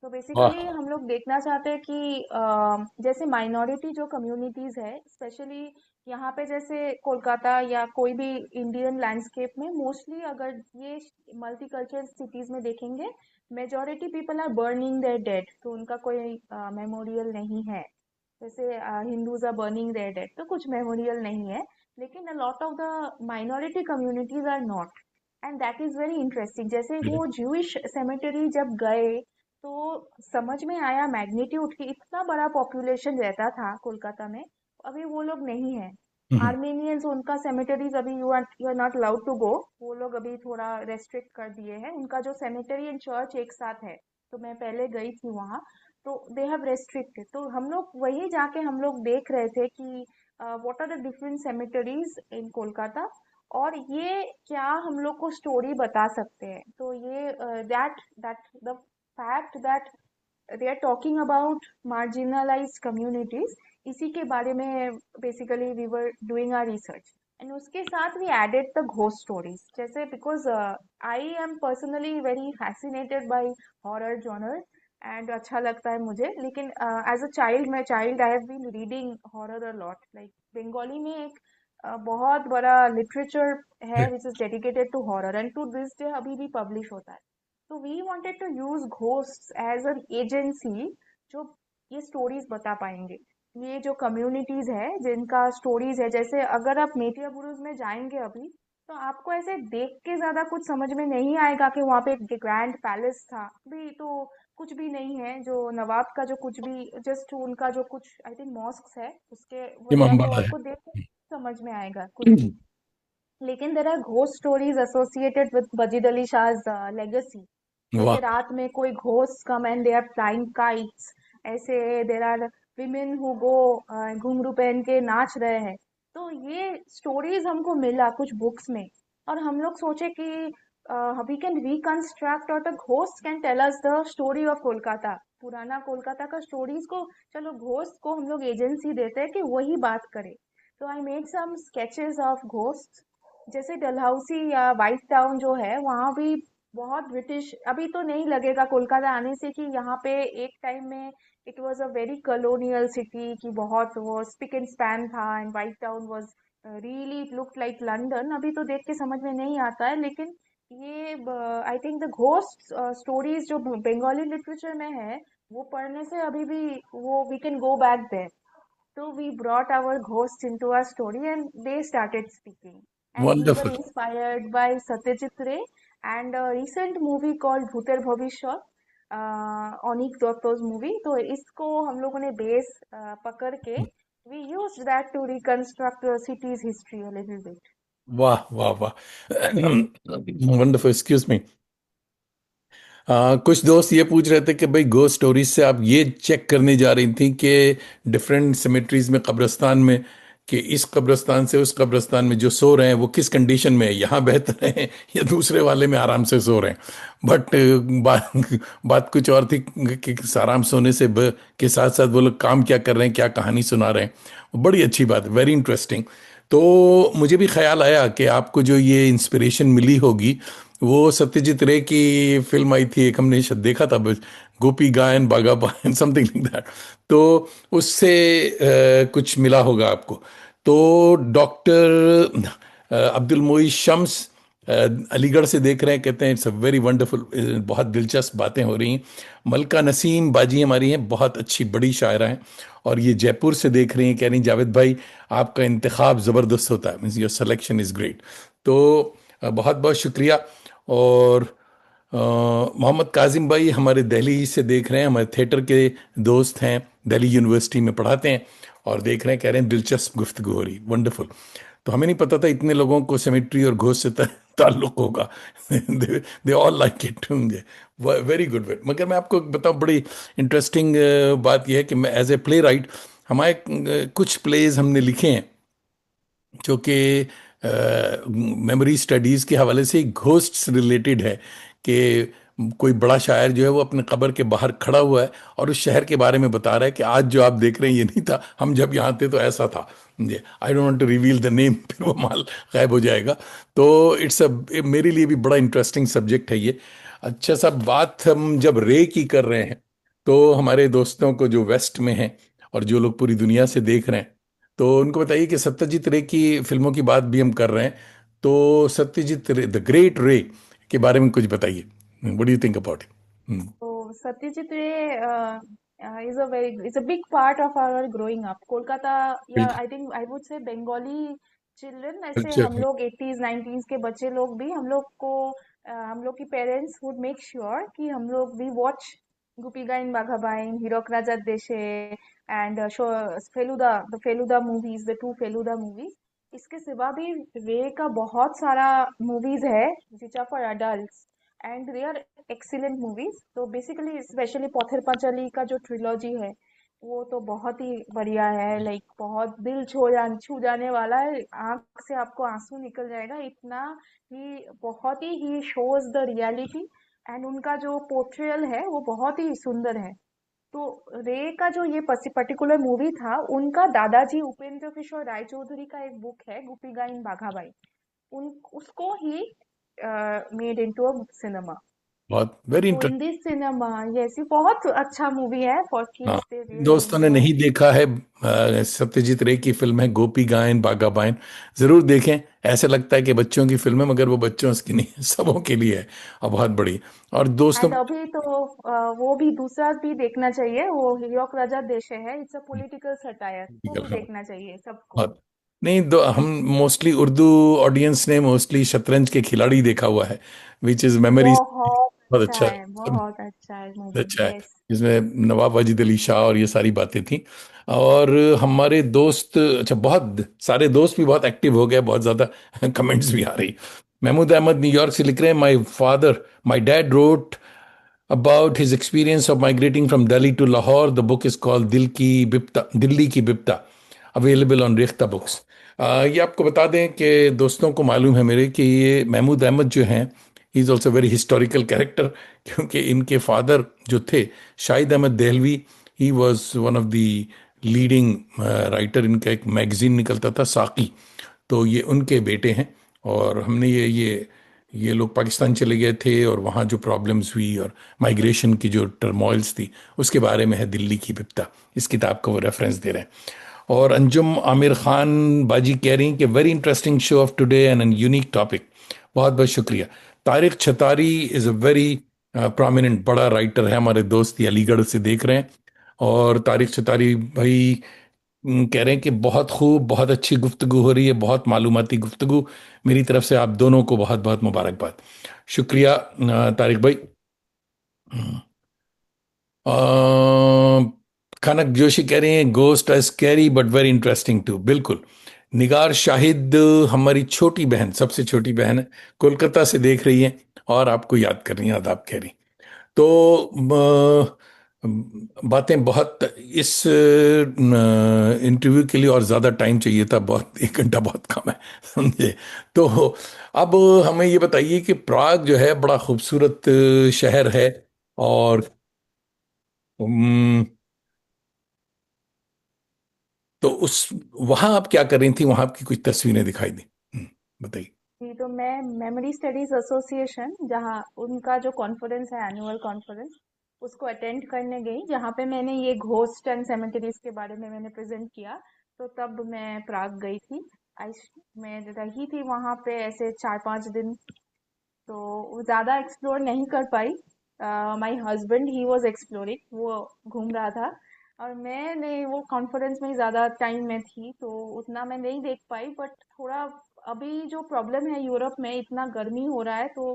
तो बेसिकली वाह। हम लोग देखना चाहते हैं कि जैसे माइनॉरिटी जो कम्युनिटीज है, स्पेशली यहाँ पे जैसे कोलकाता या कोई भी इंडियन लैंडस्केप में, मोस्टली अगर ये मल्टीकल्चरल सिटीज में देखेंगे, majority people are burning their dead, तो उनका कोई मेमोरियल नहीं है। जैसे Hindus are burning their dead, तो कुछ मेमोरियल नहीं है। लेकिन a lot of the minority communities are not, and that is very interesting. जैसे वो ज्यूइश सेमेटरी जब गए, तो समझ में आया मैग्नीट्यूड की, इतना बड़ा पॉपुलेशन रहता था कोलकाता में, अभी वो लोग नहीं है। हम्म। आर्मेनियंस, उनका सेमेटरीज अभी you are not allowed to go, वो लोग अभी थोड़ा रेस्ट्रिक्ट कर दिए हैं, उनका जो सेमेटरी एंड चर्च एक साथ है। तो मैं पहले गई थी वहाँ, तो दे हैव रेस्ट्रिक्टेड, तो हम लोग वही जाके हम लोग देख रहे थे कि व्हाट आर द डिफरेंट सेमेटरीज इन कोलकाता, और ये क्या हम लोग को स्टोरी बता सकते हैं। तो ये that that the fact that they are talking about marginalised communities, इसी के बारे में basically we were doing our research. And उसके साथ we added the ghost stories, जैसे because I am personally very fascinated by horror genre, and अच्छा लगता है मुझे। लेकिन एज अ चाइल्ड, मैं child I have been reading horror a lot, like Bengali में एक बहुत बड़ा लिटरेचर है which is dedicated to horror, and to this day अभी भी पब्लिश होता है। तो we wanted to use ghosts as an agency, जो ये स्टोरीज बता पाएंगे। ये जो कम्युनिटीज है जिनका स्टोरीज है, जैसे अगर आप मेटिया बुरुज में जाएंगे अभी, तो आपको ऐसे देख के ज्यादा कुछ समझ में नहीं आएगा कि वहाँ पे एक ग्रैंड पैलेस था, अभी तो कुछ भी नहीं है। जो नवाब का जो कुछ भी, जस्ट उनका जो कुछ आई थिंक मॉस्क है, उसके वजह को इमामबाड़ा है। आपको देख के समझ में आएगा कुछ भी। लेकिन there are ghost stories associated with Wajid Ali Shah's legacy. वाह। जैसे रात में कोई ghost come and they are flying kites, ऐसे there are women who go घुंघरू पहन के नाच रहे हैं। तो ये स्टोरीज हमको मिला कुछ बुक्स में, और हम लोग सोचे कि वी कैन रिकंस्ट्रक्ट, और the ghost can tell us the story of Kolkata, पुराना कोलकाता का स्टोरीज को। चलो घोस्ट को हम लोग एजेंसी देते हैं कि वही बात करे। तो I made some sketches of ghost, जैसे डलहौसी या वाइट टाउन जो है, वहाँ भी बहुत ब्रिटिश, अभी तो नहीं लगेगा कोलकाता आने से कि यहाँ पे एक टाइम में it was a very colonial city, कि बहुत वो स्पिक एंड स्पैन था, and white town was really it looked like London. अभी तो देख के समझ में नहीं आता है, लेकिन ये आई थिंक द घोस्ट स्टोरीज जो बंगाली लिटरेचर में है, वो पढ़ने से अभी भी वो we can go back there. So we brought our ghosts into our story and they started speaking. And we were wonderful. inspired by Satyajit Ray and a recent movie called Bhuter Bhavishya, Onik Dotto's movie. तो इसको हम लोगों ने base पकड़ के we used that to reconstruct the city's history a little bit. वाह वाह वाह। वंडरफुल। Excuse me. कुछ दोस्त ये पूछ रहे थे कि भाई गो स्टोरीज से आप ये चेक करने जा रही थी कि डिफरेंट सिमेट्रीज में, कब्रिस्तान में, कि इस कब्रिस्तान से उस कब्रिस्तान में जो सो रहे हैं वो किस कंडीशन में है, यहाँ बेहतर है या दूसरे वाले में आराम से सो रहे हैं। बट बात बात कुछ और थी कि आराम सोने से के साथ साथ वो लोग काम क्या कर रहे हैं, क्या कहानी सुना रहे हैं। बड़ी अच्छी बात, वेरी इंटरेस्टिंग। तो मुझे भी ख्याल आया कि आपको जो ये इंस्पिरेशन मिली होगी, वो सत्यजीत रे की फिल्म आई थी एक, हमने शायद देखा था बस, गोपी गायन बागा बायन, समथिंग लाइक दैट। तो उससे कुछ मिला होगा आपको। तो डॉक्टर अब्दुल मोई शम्स अलीगढ़ से देख रहे हैं, कहते हैं इट्स अ वेरी वंडरफुल, बहुत दिलचस्प बातें हो रही हैं। मलका नसीम बाजी हमारी हैं, बहुत अच्छी बड़ी शायरा हैं। और ये जयपुर से देख रही हैं, कह रही हैं, जावेद भाई आपका इंतखाब ज़बरदस्त होता है, means your selection is great. तो बहुत बहुत शुक्रिया। और मोहम्मद काजिम भाई हमारे दिल्ली से देख रहे हैं, हमारे थिएटर के दोस्त हैं, दिल्ली यूनिवर्सिटी में पढ़ाते हैं, और देख रहे हैं, कह रहे हैं दिलचस्प गुफ्तगू हो रही, वंडरफुल। तो हमें नहीं पता था इतने लोगों को सेमेट्री और घोष से ताल्लुक होगा। दे ऑल लाइक इट होंगे। Very good. मगर मैं आपको बताऊं, बड़ी इंटरेस्टिंग बात यह है कि मैं एज ए प्ले राइट, हमारे कुछ प्लेज हमने लिखे हैं जो कि मेमोरी स्टडीज के हवाले से घोस्ट से रिलेटेड है, कि कोई बड़ा शायर जो है वो अपने कब्र के बाहर खड़ा हुआ है और उस शहर के बारे में बता रहा है कि आज जो आप देख रहे हैं ये नहीं था, हम जब यहाँ थे तो ऐसा था। जी, I don't want to reveal the name, फिर वो माल गायब हो जाएगा। तो इट्स अ, मेरे लिए भी बड़ा इंटरेस्टिंग सब्जेक्ट है ये। अच्छा, सब बात हम जब रे की कर रहे हैं, तो हमारे दोस्तों को जो वेस्ट में हैं और जो लोग पूरी दुनिया से देख रहे हैं, तो उनको बताइए कि सत्यजीत रे की फिल्मों की बात भी हम कर रहे हैं, तो सत्यजीत रे द ग्रेट रे के बारे में कुछ बताइए। What do you think about it? So Satyajit Ray is a big part of our growing up. Kolkata, yeah, बिल्कुल। I think I would say Bengali children, ऐसे कल्चर हम है। लोग 80s 90s के बच्चे लोग भी हम लोग की पेरेंट्स would make sure कि हम लोग we watch Gupi Gain Bagha Bain, Hirok Raja Deshe and the Feluda movies, the two Feluda movies. इसके सिवा भी रे का बहुत सारा movies है which are for adults and they are excellent movies. तो बेसिकली स्पेशली पॉथर पांचाली का जो ट्रिलॉजी है वो तो बहुत ही बढ़िया है, लाइक बहुत दिल छू जाने वाला है, आंख से आपको आंसू निकल जाएगा इतना ही, बहुत ही शोज द रियलिटी एंड उनका जो पोर्ट्रेयल है वो बहुत ही सुंदर है। तो रे का जो ये पर्टिकुलर मूवी था, उनका दादाजी उपेंद्र किशोर राय चौधरी का एक बुक है गुपी गाइन बाघाबाई, उन उसको he made into a cinema. बहुत वेरी तो in interesting. This cinema, yes, ये बहुत अच्छा मूवी है फॉर हाँ, किड्स, दे रियली दोस्तों ने एंजॉय। नहीं देखा है, सत्यजीत रे की फिल्म है गोपी गायन बागा बायन, जरूर देखें। ऐसे लगता है कि बच्चों की फिल्म है, मगर वो बच्चों की नहीं है, सबों के लिए है, और बहुत बड़ी। और दोस्तों, एंड अभी तो वो भी दूसरा भी देखना चाहिए, वो हीरोक राजा देशे है, इट्स अ पॉलिटिकल सटायर, वो भी देखना चाहिए सबको। बहुत नहीं, दो हम मोस्टली उर्दू ऑडियंस ने मोस्टली शतरंज के खिलाड़ी देखा हुआ है, विच इज मेमोरी। बहुत बहुत अच्छा अच्छा है, है, बहुत अच्छा है मूवी, अच्छा है। यस। जिसमें नवाब वाजिद अली शाह और ये सारी बातें थी। और हमारे दोस्त, अच्छा, बहुत सारे दोस्त भी बहुत एक्टिव हो गए, बहुत ज़्यादा कमेंट्स भी आ रही। महमूद अहमद न्यूयॉर्क से लिख रहे हैं, my dad wrote about his experience of migrating from Delhi to Lahore. The book is called Delhi की बिप्ता, अवेलेबल ऑन रेख्ता बुक्स। ये आपको बता दें कि दोस्तों को मालूम है मेरे कि ये महमूद अहमद जो हैं, he is also very historical character, क्योंकि इनके फादर जो थे Shahid Ahmad Dehlvi, he was one of the leading writer. इनका एक मैगजीन निकलता था, साकी, तो ये उनके बेटे हैं। और हमने ये लोग पाकिस्तान चले गए थे, और वहाँ जो प्रॉब्लम्स हुई और माइग्रेशन की जो टर्मोइल्स थी, उसके बारे में है दिल्ली की बिप्ता, इस किताब का वो रेफरेंस दे रहे हैं। और अंजुम आमिर खान बाजी कह रही हैं कि very interesting show of today and an unique topic. बहुत बहुत शुक्रिया। Tariq Chhatari is a very prominent बड़ा राइटर है, हमारे दोस्त ये अलीगढ़ से देख रहे हैं। और तारिक छतारी भाई कह रहे हैं कि बहुत खूब, बहुत अच्छी गुफ्तगू हो रही है, बहुत मालूमाती गुफ्तगू। मेरी तरफ से आप दोनों को बहुत बहुत मुबारकबाद। शुक्रिया तारिक भाई। अ, कनक जोशी कह रहे हैं ghost are scary but very interesting too. बिल्कुल। निगार शाहिद हमारी छोटी बहन, सबसे छोटी बहन है, कोलकाता से देख रही है और आपको याद कर रही हैं, आदाब कह रही। तो बातें बहुत, इस इंटरव्यू के लिए और ज़्यादा टाइम चाहिए था, बहुत, 1 घंटा बहुत कम है, समझे। तो अब हमें ये बताइए कि प्राग जो है बड़ा खूबसूरत शहर है, और तो उस, वहाँ आप क्या कर रही थी, वहाँ आपकी कुछ तस्वीरें दिखाई दी। बताइए। जी, तो मैं मेमोरी स्टडीज एसोसिएशन, जहाँ उनका जो कॉन्फ्रेंस है, एनुअल कॉन्फ्रेंस, उसको अटेंड करने गई, जहाँ पे मैंने ये घोस्ट एंड सेमेटरीज के बारे में मैंने प्रेजेंट किया। तो तब मैं प्राग गई थी। आई मैं रही थी वहां पे ऐसे 4-5 दिन, तो ज्यादा एक्सप्लोर नहीं कर पाई। My husband he was exploring, वो घूम रहा था, और मैं नहीं, वो कॉन्फ्रेंस में ही ज्यादा टाइम में थी तो उतना मैं नहीं देख पाई। बट थोड़ा अभी जो प्रॉब्लम है यूरोप में, इतना गर्मी हो रहा है तो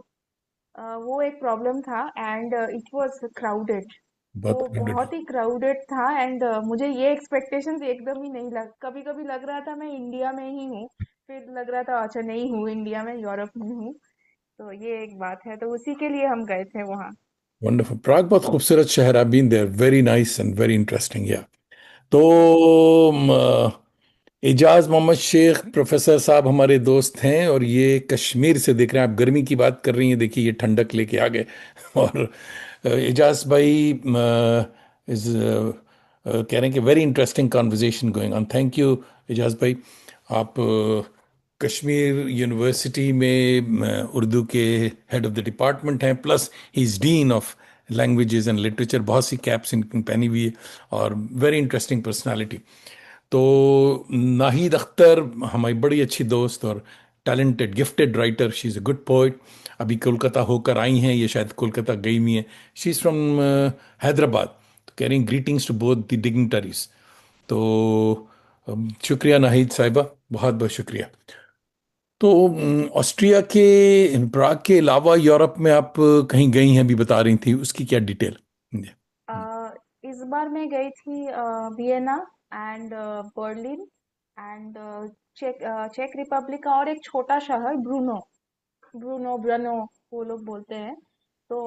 वो एक प्रॉब्लम था, एंड इट वाज क्राउडेड। बहुत वो क्राउडेड है। बहुत ही क्राउडेड था, एंड मुझे ये एक्सपेक्टेशंस एकदम ही नहीं लग, कभी कभी लग रहा था मैं इंडिया में ही हूँ, फिर लग रहा था अच्छा नहीं हूँ इंडिया में, यूरोप में हूँ। तो ये एक बात है, तो उसी के लिए हम गए थे वहाँ। वंडरफुल। प्राग बहुत खूबसूरत शहर, I been there, very nice and very interesting, yeah. तो एजाज मोहम्मद शेख प्रोफेसर साहब हमारे दोस्त हैं, और ये कश्मीर से देख रहे हैं। आप गर्मी की बात कर रही हैं, देखिए ये ठंडक लेके आ गए। और एजाज भाई इज कह रहे हैं कि very interesting conversation going on. Thank you Ejaz भाई। आप कश्मीर यूनिवर्सिटी में उर्दू के हेड ऑफ द डिपार्टमेंट हैं, plus he is dean of languages and literature. बहुत सी कैप्स इनकी पहनी हुई है, और वेरी इंटरेस्टिंग पर्सनालिटी। तो नाहिद अख्तर हमारी बड़ी अच्छी दोस्त और talented gifted writer, she is a good poet. अभी कोलकाता होकर आई हैं, ये शायद कोलकाता गई हुई हैं। She is from Hyderabad. तो कह रही greetings to both the dignitaries. तो शुक्रिया नाहिद साहिबा, बहुत बहुत शुक्रिया। तो ऑस्ट्रिया के प्राग के अलावा यूरोप में आप कहीं गई हैं, अभी बता रही थी, उसकी क्या डिटेल? अ, इस बार मैं गई थी वियना एंड बर्लिन एंड चेक रिपब्लिक का, और एक छोटा शहर ब्रूनो, ब्रनो वो लोग बोलते हैं। तो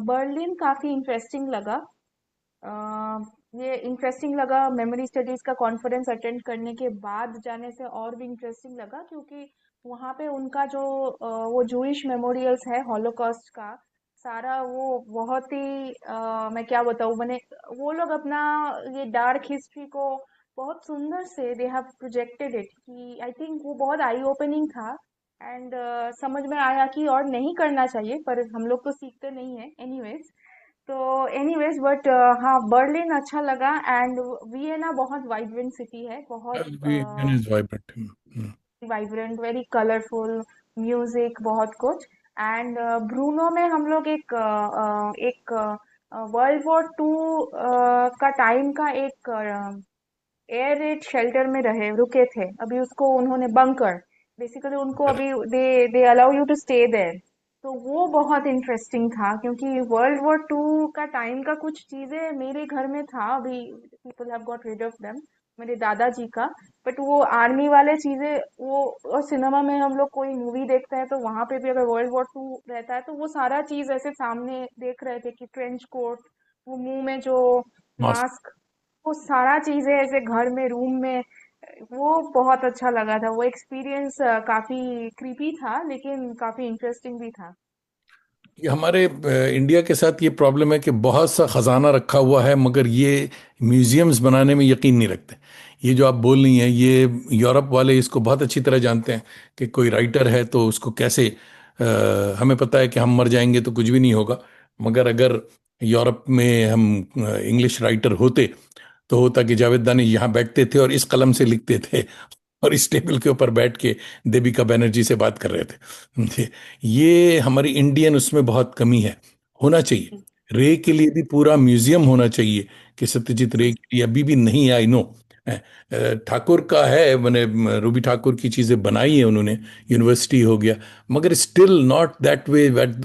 बर्लिन काफी इंटरेस्टिंग लगा। अ, ये इंटरेस्टिंग लगा मेमोरी स्टडीज का कॉन्फ्रेंस अटेंड करने के बाद जाने से, और भी इंटरेस्टिंग लगा क्योंकि वहाँ पे उनका जो वो जूइश मेमोरियल्स है हॉलोकॉस्ट का, सारा वो बहुत ही मैं क्या बताऊँ, मैंने वो लोग अपना ये डार्क हिस्ट्री को बहुत सुंदर से दे हैव प्रोजेक्टेड इट, कि आई थिंक वो बहुत आई ओपनिंग था। एंड समझ में आया कि और नहीं करना चाहिए, पर हम लोग तो सीखते नहीं है एनीवेज। तो एनीवेज बट हाँ, बर्लिन अच्छा लगा, एंड वियना बहुत वाइब्रेंट सिटी है, बहुत is vibrant. Vibrant, very colourful, music बहुत कुछ। एंड ब्रूनो में हम लोग एक वर्ल्ड वॉर 2 का टाइम का एक एयर रेड शेल्टर में रहे रुके थे, अभी उसको उन्होंने बंकर, बेसिकली उनको अभी they they allow you to stay there. तो वो बहुत इंटरेस्टिंग था क्योंकि वर्ल्ड वॉर 2 का टाइम का कुछ चीजें मेरे घर में था, अभी people have got rid of them, मेरे दादाजी का। बट वो आर्मी वाले चीजें वो, और सिनेमा में हम लोग कोई मूवी देखते हैं तो वहां पे भी अगर वर्ल्ड वॉर 2 रहता है तो वो सारा चीज ऐसे सामने देख रहे थे कि ट्रेंच कोट, वो मुंह में जो मास्क। मास्क, वो सारा चीजें ऐसे घर में रूम में, वो बहुत अच्छा लगा था। वो एक्सपीरियंस काफी क्रीपी था लेकिन काफी इंटरेस्टिंग भी था। ये हमारे इंडिया के साथ ये प्रॉब्लम है कि बहुत सा खजाना रखा हुआ है, मगर ये म्यूजियम्स बनाने में यकीन नहीं रखते। ये जो आप बोल रही हैं, ये यूरोप वाले इसको बहुत अच्छी तरह जानते हैं कि कोई राइटर है तो उसको कैसे हमें पता है कि हम मर जाएंगे तो कुछ भी नहीं होगा। मगर अगर यूरोप में हम इंग्लिश राइटर होते, तो होता कि जावेद दानी यहाँ बैठते थे और इस कलम से लिखते थे, और इस टेबल के ऊपर बैठ के देविका बनर्जी से बात कर रहे थे। ये हमारी इंडियन उसमें बहुत कमी है। होना चाहिए। रे के लिए भी पूरा म्यूजियम होना चाहिए, कि सत्यजीत रे के लिए अभी भी नहीं है, आई नो। ठाकुर का है, मैंने रूबी ठाकुर की चीजें बनाई है उन्होंने, यूनिवर्सिटी हो गया, मगर still not that way what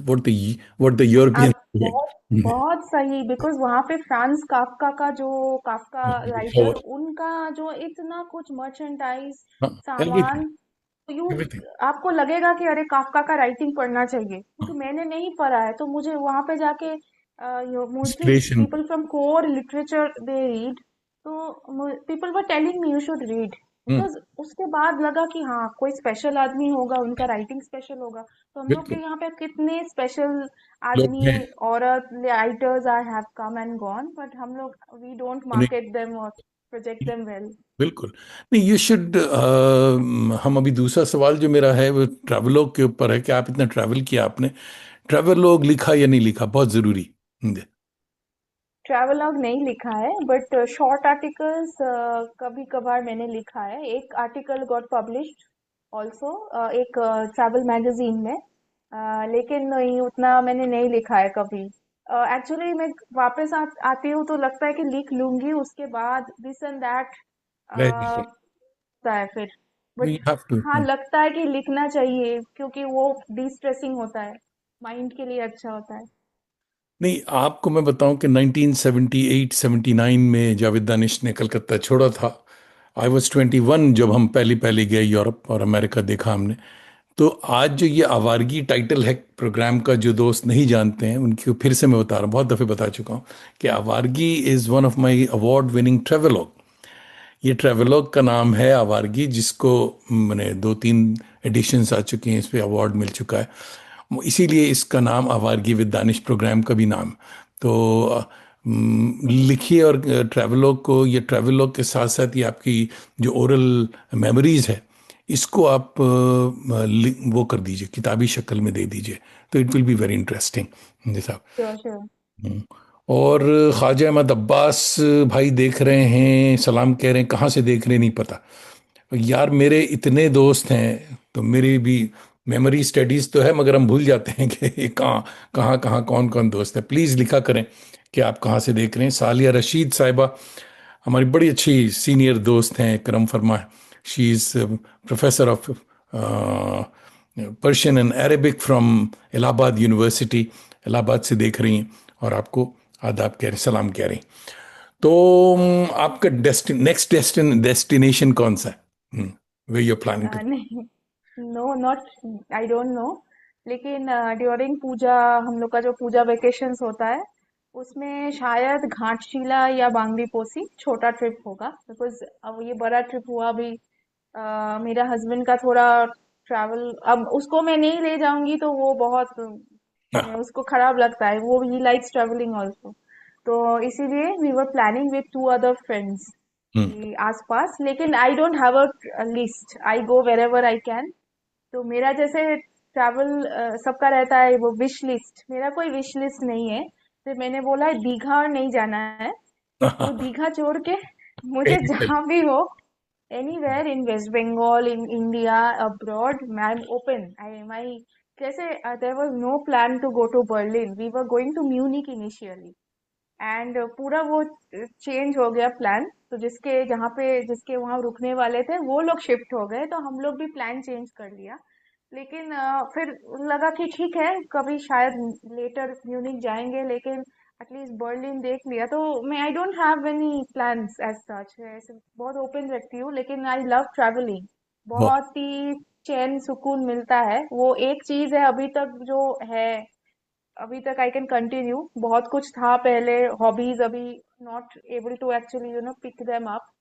the European. आप बहुत बहुत सही, बिकॉज वहां पे फ्रांस काफका का जो, काफका राइटर, उनका जो इतना कुछ मर्चेंडाइज एवरीथिंग। सामान, यू, एवरीथिंग। आपको लगेगा कि अरे काफका का राइटिंग पढ़ना चाहिए, क्योंकि मैंने नहीं पढ़ा है तो मुझे वहां पे जाके mostly inspiration. People from core literature they read, तो people were telling me you should read, because उसके बाद लगा कि हाँ कोई स्पेशल आदमी होगा, उनका राइटिंग स्पेशल होगा। तो हम लोग के बिल्कुल। यहाँ पे कितने स्पेशल लोग आदमी, हैं। औरत writers are have come and gone, but हम लोग वी डोंट उन्हें। मार्केट देम और प्रोजेक्ट देम वेल। बिल्कुल। नहीं, यू शुड। हम अभी दूसरा सवाल जो मेरा है वो ट्रैवलोग के ऊपर है, कि आप इतना ट्रैवल किया आपने, ट्रैवलोग लिखा या नहीं लिखा, बहुत जरूरी। ट्रैवलॉग नहीं लिखा है, बट शॉर्ट आर्टिकल्स कभी कभार मैंने लिखा है। एक आर्टिकल गॉट पब्लिश्ड ऑल्सो, एक ट्रैवल मैगजीन में। लेकिन नहीं, उतना मैंने नहीं लिखा है कभी। एक्चुअली मैं वापस आती हूँ तो लगता है कि लिख लूंगी, उसके बाद दिस एंड दैट रह जाएगा। होता है फिर। You but have to. हाँ, लगता है कि लिखना चाहिए क्योंकि वो डी स्ट्रेसिंग होता है, माइंड के लिए अच्छा होता है। नहीं, आपको मैं बताऊं कि 1978-79 में जावेद दानिश ने कलकत्ता छोड़ा था। आई वॉज 21 जब हम पहली पहली गए यूरोप और अमेरिका देखा हमने। तो आज जो ये आवारगी टाइटल है प्रोग्राम का, जो दोस्त नहीं जानते हैं उनकी फिर से मैं बता रहा हूँ, बहुत दफ़े बता चुका हूँ कि Awaragi is one of my award winning travelogue. ये ट्रेवलॉग का नाम है आवारगी, जिसको मैंने 2-3 एडिशंस आ चुकी हैं, इस पे अवार्ड मिल चुका है। इसीलिए इसका नाम आवारगी विद दानिश प्रोग्राम का भी नाम। तो लिखिए, और ट्रैवलॉग को, ये ट्रैवलॉग के साथ साथ ये आपकी जो ओरल मेमोरीज है, इसको आप वो कर दीजिए, किताबी शक्ल में दे दीजिए, तो it will be very interesting जैसा। Sure sure. हम्म। और ख्वाजा अहमद अब्बास भाई देख रहे हैं, सलाम कह रहे हैं, कहाँ से देख रहे हैं नहीं पता। यार मेरे इतने दोस्त हैं, तो मेरी भी मेमोरी स्टडीज तो है, मगर हम भूल जाते हैं कि ये कहाँ कहाँ कहाँ कौन कौन दोस्त है। प्लीज़ लिखा करें कि आप कहाँ से देख रहे हैं। सालिया रशीद साहिबा हमारी बड़ी अच्छी सीनियर दोस्त हैं, करम फरमा। She is professor of Persian and Arabic from Allahabad university. Allahabad से देख रही हैं और आपको आदाब कह रही, सलाम कह रही। तो आपका नेक्स्ट डेस्टिनेशन कौन सा है, वे यू प्लानिंग टू? नहीं, no not, I don't know. लेकिन ड्यूरिंग पूजा, हम लोग का जो पूजा वेकेशंस होता है, उसमें शायद घाटशिला या बांगडी पोसी छोटा ट्रिप होगा। बिकॉज अब ये बड़ा ट्रिप हुआ अभी, मेरा हस्बैंड का थोड़ा ट्रैवल, अब उसको मैं नहीं ले जाऊंगी तो वो बहुत, उसको खराब लगता है, वो ही लाइक्स ट्रैवलिंग ऑल्सो। तो इसीलिए we were planning with 2 other friends कि आसपास। लेकिन I don't have a list, I go wherever I can. तो मेरा जैसे ट्रैवल सबका रहता है वो विश लिस्ट, मेरा कोई विश लिस्ट नहीं है। तो मैंने बोला है दीघा और नहीं जाना है, तो दीघा छोड़ के मुझे जहां भी हो, anywhere in West Bengal, in India, abroad, I am open. I my जैसे there was no plan to go to Berlin, we were going to Munich initially, and पूरा वो चेंज हो गया प्लान। तो जिसके वहां रुकने वाले थे वो लोग शिफ्ट हो गए, तो हम लोग भी प्लान चेंज कर लिया। लेकिन फिर लगा कि ठीक है, कभी शायद लेटर म्यूनिक जाएंगे, लेकिन एटलीस्ट बर्लिन देख लिया। तो मैं I don't have any plans as such, ऐसे बहुत ओपन रखती हूँ। लेकिन आई लव ट्रैवलिंग, बहुत। बहुत ही चैन सुकून मिलता है। वो एक चीज है अभी तक जो है, अभी तक आई कैन कंटिन्यू। बहुत कुछ था पहले हॉबीज, अभी not able to actually pick them up.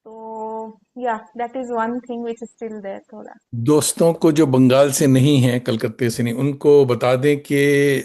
तो yeah that is one thing which is still there थोड़ा। दोस्तों को जो बंगाल से नहीं हैं, कलकत्ते से नहीं, उनको बता दें कि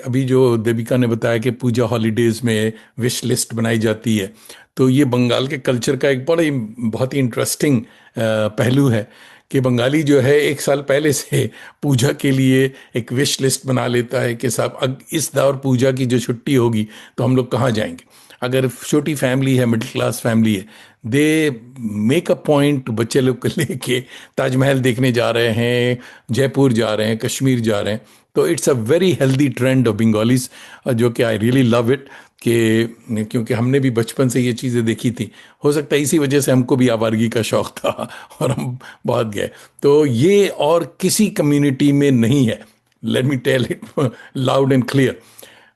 अभी जो देविका ने बताया कि पूजा हॉलीडेज में विश लिस्ट बनाई जाती है, तो ये बंगाल के कल्चर का एक बड़ा ही, बहुत ही इंटरेस्टिंग पहलू है कि बंगाली जो है 1 साल पहले से पूजा के लिए एक विश लिस्ट बना लेता है कि साहब इस दौर पूजा की जो छुट्टी होगी तो हम लोग कहाँ जाएंगे। अगर छोटी फैमिली है, मिडिल क्लास फैमिली है, दे मेक अ पॉइंट बच्चे लोग को लेके ताजमहल देखने जा रहे हैं, जयपुर जा रहे हैं, कश्मीर जा रहे हैं। तो it's a very healthy trend of Bengalis, जो कि आई रियली लव इट। कि क्योंकि हमने भी बचपन से ये चीज़ें देखी थी, हो सकता है इसी वजह से हमको भी आवारगी का शौक था और हम बहुत गए। तो ये और किसी कम्युनिटी में नहीं है, let me tell it loud and clear.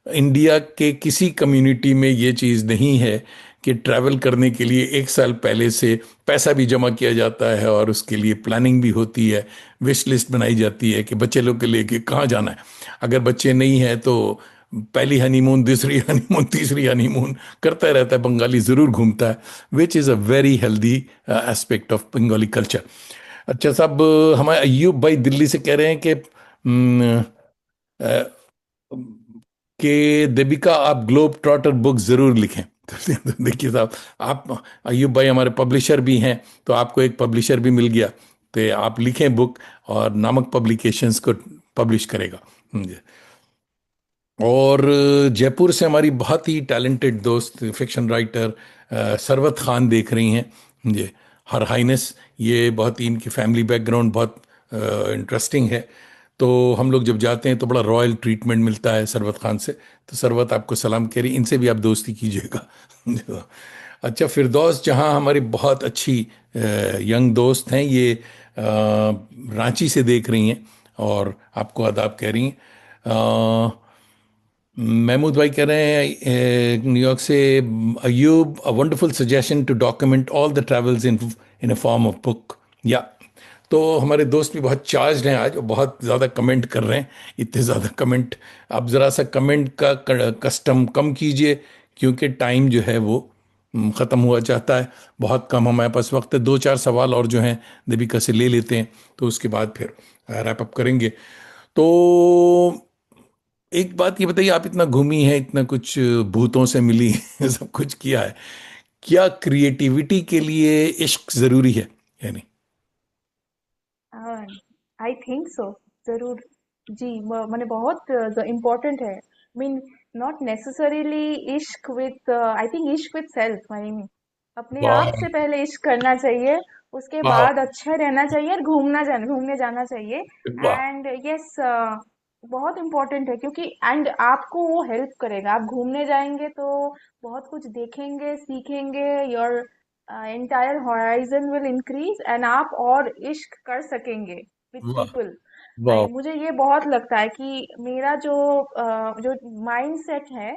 India के किसी कम्युनिटी में ये चीज़ नहीं है कि ट्रैवल करने के लिए 1 साल पहले से पैसा भी जमा किया जाता है और उसके लिए प्लानिंग भी होती है, विश लिस्ट बनाई जाती है कि बच्चे लोग के लेके कहाँ जाना है। अगर बच्चे नहीं हैं तो पहली हनीमून, दूसरी हनीमून, तीसरी हनीमून करता रहता है, बंगाली ज़रूर घूमता है, which is a very healthy aspect of Bengali culture. अच्छा साहब, हमारे अयूब भाई दिल्ली से कह रहे हैं कि कि देविका आप ग्लोब ट्रॉटर बुक जरूर लिखें। तो देखिए साहब, आप अयूब भाई हमारे पब्लिशर भी हैं, तो आपको एक पब्लिशर भी मिल गया। तो आप लिखें बुक, और नामक पब्लिकेशंस को पब्लिश करेगा। और जयपुर से हमारी बहुत ही टैलेंटेड दोस्त फिक्शन राइटर सरवत खान देख रही हैं। ये हर हाइनेस, ये बहुत ही इनकी फैमिली बैकग्राउंड बहुत इंटरेस्टिंग है। तो हम लोग जब जाते हैं तो बड़ा रॉयल ट्रीटमेंट मिलता है सरवत खान से। तो सरवत आपको सलाम कह रही, इनसे भी आप दोस्ती कीजिएगा। अच्छा, फिरदौस जहां हमारी बहुत अच्छी यंग दोस्त हैं, ये रांची से देख रही हैं और आपको आदाब कह रही हैं। महमूद भाई कह रहे हैं न्यूयॉर्क से, Ayub, a wonderful suggestion to document all the travels in in a form of book. या तो हमारे दोस्त भी बहुत चार्ज हैं आज और बहुत ज़्यादा कमेंट कर रहे हैं। इतने ज़्यादा कमेंट, आप ज़रा सा कमेंट का कस्टम कम कीजिए, क्योंकि टाइम जो है वो ख़त्म हुआ चाहता है। बहुत कम हमारे पास वक्त है। दो चार सवाल और जो हैं दीपिका से ले लेते हैं, तो उसके बाद फिर रैप अप करेंगे। तो एक बात ये बताइए, आप इतना घूमी है, इतना कुछ भूतों से मिली सब कुछ किया है, क्या क्रिएटिविटी के लिए इश्क जरूरी है या नहीं? आई थिंक सो, जरूर। जी, मैंने बहुत इम्पोर्टेंट है। मीन नॉट नेसेसरीली इश्क विथ, आई थिंक इश्क विथ सेल्फ। आई मीन अपने वाह, आप से पहले इश्क करना चाहिए, उसके वाह, बाद अच्छा रहना चाहिए और घूमने जाना चाहिए। वाह। एंड यस, बहुत इम्पोर्टेंट है, क्योंकि एंड आपको वो हेल्प करेगा। आप घूमने जाएंगे तो बहुत कुछ देखेंगे, सीखेंगे। Your entire horizon will increase and आप और इश्क कर सकेंगे विथ वाह, पीपल। वाह। मुझे ये बहुत लगता है कि मेरा जो माइंड सेट है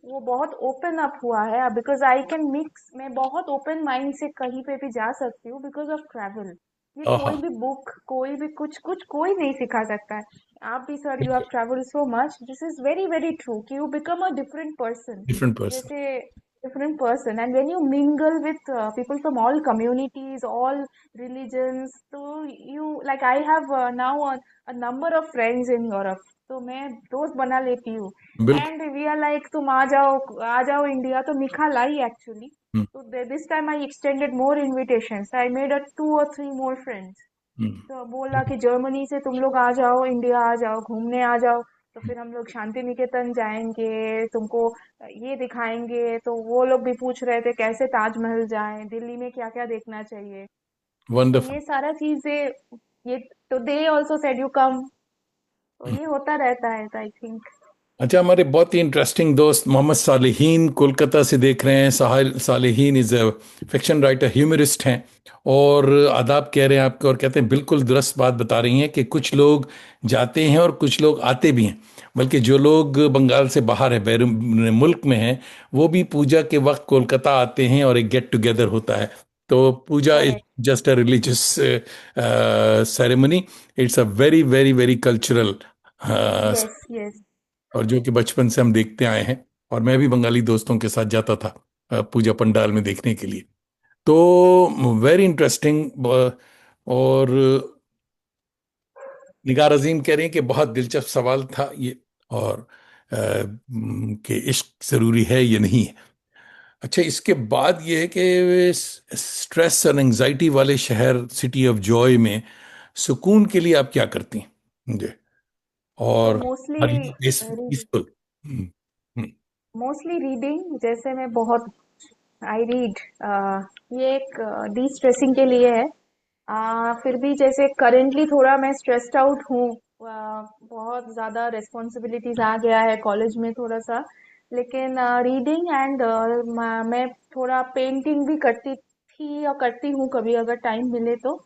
वो बहुत ओपन अप हुआ है, बिकॉज आई कैन मिक्स। मैं बहुत ओपन माइंड से कहीं पे भी जा सकती हूँ बिकॉज ऑफ ट्रैवल। ये कोई हाँ, भी बुक, कोई भी कुछ कुछ कोई नहीं सिखा सकता है। आप भी सर, यू हैव बिल्कुल। Travel so much, this is very very true कि you become a different person. Different person. जैसे different person, and when you mingle with people from all communities, all religions, so you like I have now a number of friends in Europe, तो मैं दोस्त बना लेती हूँ। बिल्कुल। And we are like, तुम आ जाओ इंडिया, तो मिखा लाई एक्चुअली। हम्म, तो this time I extended more invitations, I made a 2 or 3 more friends। हम्म। तो बोला कि जर्मनी से तुम लोग आ जाओ, इंडिया आ जाओ, घूमने आ जाओ। तो फिर हम लोग शांति निकेतन जाएंगे, तुमको ये दिखाएंगे। तो वो लोग भी पूछ रहे थे कैसे ताजमहल जाएं, दिल्ली में क्या क्या देखना चाहिए। तो वंडरफुल। ये सारा चीजें, ये, तो they also said you come. तो ये होता रहता है, आई थिंक। अच्छा, हमारे बहुत ही इंटरेस्टिंग दोस्त मोहम्मद सालेहीन कोलकाता से देख रहे हैं। Sahil Saleheen is a fiction writer, humorist हैं। और आदाब कह रहे हैं आपको, और कहते हैं बिल्कुल दुरुस्त बात बता रही हैं कि कुछ लोग जाते हैं और कुछ लोग आते भी हैं। बल्कि जो लोग बंगाल से बाहर है, बैरून मुल्क में हैं, वो भी पूजा के वक्त कोलकाता आते हैं और एक गेट टुगेदर होता है। तो puja is correct. Just a religious ceremony, it's a very very very cultural. Yes yes. और जो कि बचपन से हम देखते आए हैं। और मैं भी बंगाली दोस्तों के साथ जाता था पूजा पंडाल में देखने के लिए। तो वेरी इंटरेस्टिंग। और निगार अजीम कह रही हैं कि बहुत दिलचस्प सवाल था ये। और कि इश्क जरूरी है या नहीं है। अच्छा, इसके बाद ये है कि स्ट्रेस और एंजाइटी वाले शहर, सिटी ऑफ जॉय में सुकून के लिए आप क्या करती हैं जी? तो और मोस्टली पीसफुल। मोस्टली रीडिंग, जैसे मैं बहुत, आई रीड, ये एक डी स्ट्रेसिंग के लिए है। फिर भी जैसे करेंटली थोड़ा मैं स्ट्रेस्ड आउट हूँ। बहुत ज़्यादा रिस्पॉन्सिबिलिटीज आ गया है कॉलेज में थोड़ा सा। लेकिन रीडिंग एंड मैं थोड़ा पेंटिंग भी करती थी और करती हूँ कभी अगर टाइम मिले तो।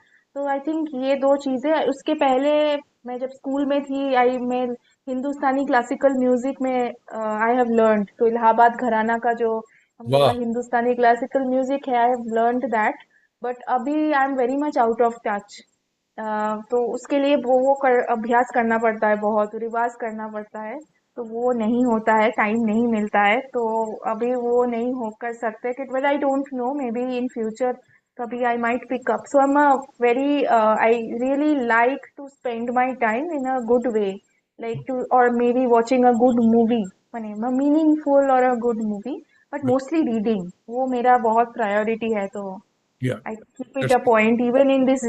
आई थिंक ये दो चीज़ें। उसके पहले मैं जब स्कूल में थी, आई मैं हिंदुस्तानी क्लासिकल म्यूजिक में आई हैव लर्नड। तो इलाहाबाद घराना का जो हम लोग का वाह। हिंदुस्तानी क्लासिकल म्यूजिक है, I have learned that. But अभी I am very much out of touch. तो उसके लिए अभ्यास करना पड़ता है, बहुत रिवाज करना पड़ता है। तो वो नहीं होता है, टाइम नहीं मिलता है, तो अभी वो नहीं हो कर सकते कि, but I don't know, maybe in future कभी I might pick up. So I am a very, I really like to spend my time in a good way, like to, और maybe watching a good movie, माने meaningful और a good movie. But mostly reading, वो मेरा बहुत priority है। तो या I keep it a point even in this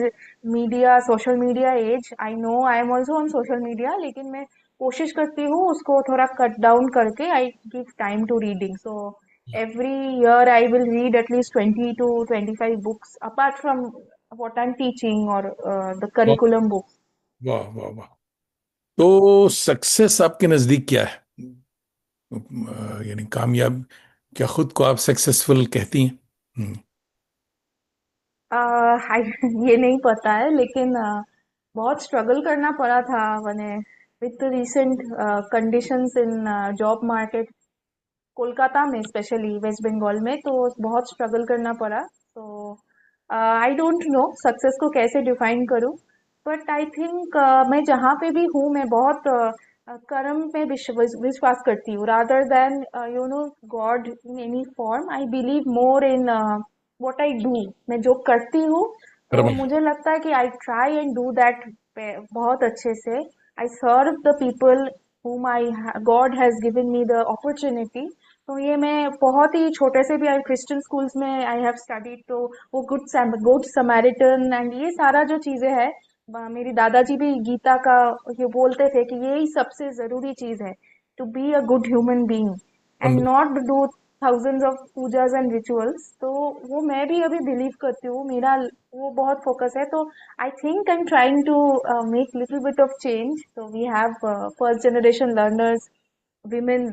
media, social media age. I know I am also on social media, लेकिन मैं कोशिश करती हूँ उसको थोड़ा कट डाउन करके I give time to reading. So every year I will read at least 20 to 25 books apart from what I'm teaching or the वाह curriculum books. वाह वाह वाह। तो सक्सेस आपके नजदीक क्या है? यानी कामयाब, क्या खुद को आप सक्सेसफुल कहती हैं? ये नहीं पता है लेकिन बहुत स्ट्रगल करना पड़ा था मैंने with recent conditions in job market Kolkata में स्पेशली वेस्ट बंगाल में तो बहुत स्ट्रगल करना पड़ा. तो आई डोंट नो सक्सेस को कैसे डिफाइन करूं बट आई थिंक मैं जहाँ पे भी हूँ मैं बहुत कर्म में विश्वास करती हूँ rather than you know God in any form. I believe more in what I do. मैं जो करती हूँ तो कर्म। मुझे लगता है कि I try and do that बहुत अच्छे से. I serve the people whom I God has given me the opportunity. तो ये मैं बहुत ही छोटे से भी आई क्रिश्चियन स्कूल्स में आई हैव स्टडीड तो वो गुड समैरिटन एंड ये सारा जो चीजें है मेरी दादाजी भी गीता का ये बोलते थे कि यही सबसे जरूरी चीज है to be a good human being and not do thousands of pujas and rituals. तो वो मैं भी अभी बिलीव करती हूँ मेरा वो बहुत फोकस है. तो I think I'm trying to make little bit of change. So we have first generation learners, women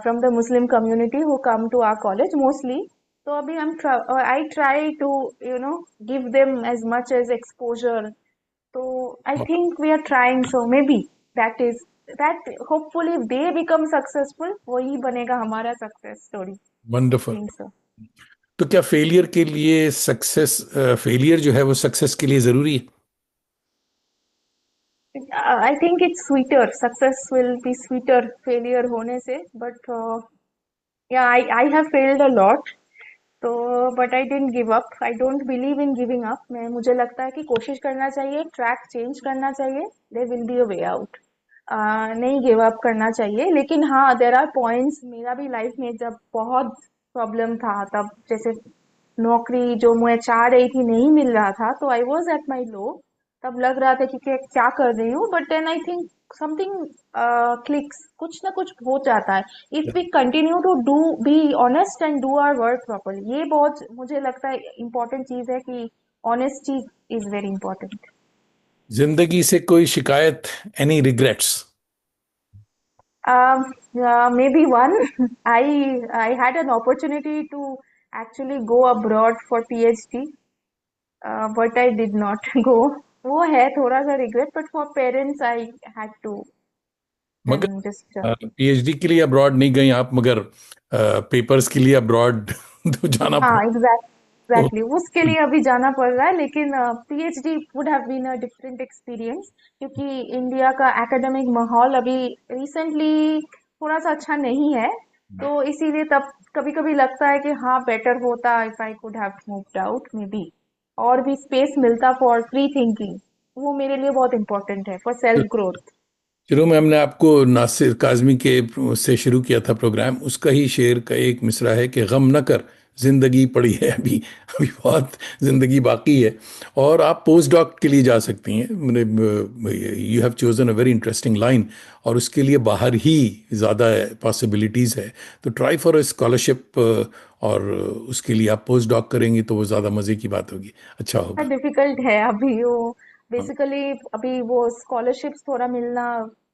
from the Muslim community who come to our college mostly. So abhi I try to give them as much as exposure. So I think we are trying. So maybe that is that. Hopefully, if they become successful, वही बनेगा हमारा success story. Wonderful. Think so. तो क्या failure के लिए success, failure जो है वो सक्सेस के लिए जरूरी है? I think it's sweeter. Success will be sweeter failure होने से. But yeah, I have failed a lot. तो but I didn't give up. I don't believe in giving up. मैं मुझे लगता है कि कोशिश करना चाहिए, ट्रैक चेंज करना चाहिए. There will be a way out. नहीं गिव अप करना चाहिए लेकिन हाँ देर आर पॉइंट्स मेरा भी लाइफ में जब बहुत प्रॉब्लम था तब जैसे नौकरी जो मैं चाह रही थी नहीं मिल रहा था तो आई वॉज एट माई लो. तब लग रहा था कि क्या कर रही हूँ but then I think something clicks कुछ ना कुछ हो जाता है if we continue to do be honest and do our work properly. ये बहुत मुझे लगता है इम्पोर्टेंट चीज है कि ऑनेस्टी इज वेरी इंपॉर्टेंट. जिंदगी से कोई शिकायत, any regrets? Maybe one. I had an opportunity to actually go abroad for PhD, but I did not go. वो है थोड़ा सा regret, but for parents I had to मगर then just पीएचडी के लिए अब्रॉड नहीं गई आप, मगर पेपर्स के लिए अब्रॉड तो जाना हाँ पड़ा। तो एग्जैक्टली उसके लिए अभी जाना पड़ रहा है लेकिन PhD would have been a different experience क्योंकि इंडिया का एकेडमिक माहौल अभी रिसेंटली थोड़ा सा अच्छा नहीं है. तो इसीलिए तब कभी कभी लगता है कि हाँ बेटर होता if I could have moved out may be और भी स्पेस मिलता फॉर फ्री थिंकिंग. वो मेरे लिए बहुत इंपॉर्टेंट है फॉर सेल्फ ग्रोथ. शुरू में हमने आपको नासिर काजमी के से शुरू किया था प्रोग्राम, उसका ही शेर का एक मिसरा है कि गम न कर, जिंदगी पड़ी है अभी, अभी बहुत जिंदगी बाकी है। और आप पोस्ट डॉक के लिए जा सकती हैं, you have chosen a very interesting line, और उसके लिए बाहर ही ज़्यादा पॉसिबिलिटीज़ है। तो ट्राई फॉर अ स्कॉलरशिप, और उसके लिए आप पोस्ट डॉक करेंगी तो वो ज़्यादा मज़े की बात होगी, अच्छा होगा। डिफिकल्ट है अभी वो हाँ, बेसिकली अभी वो स्कॉलरशिप्स थोड़ा मिलना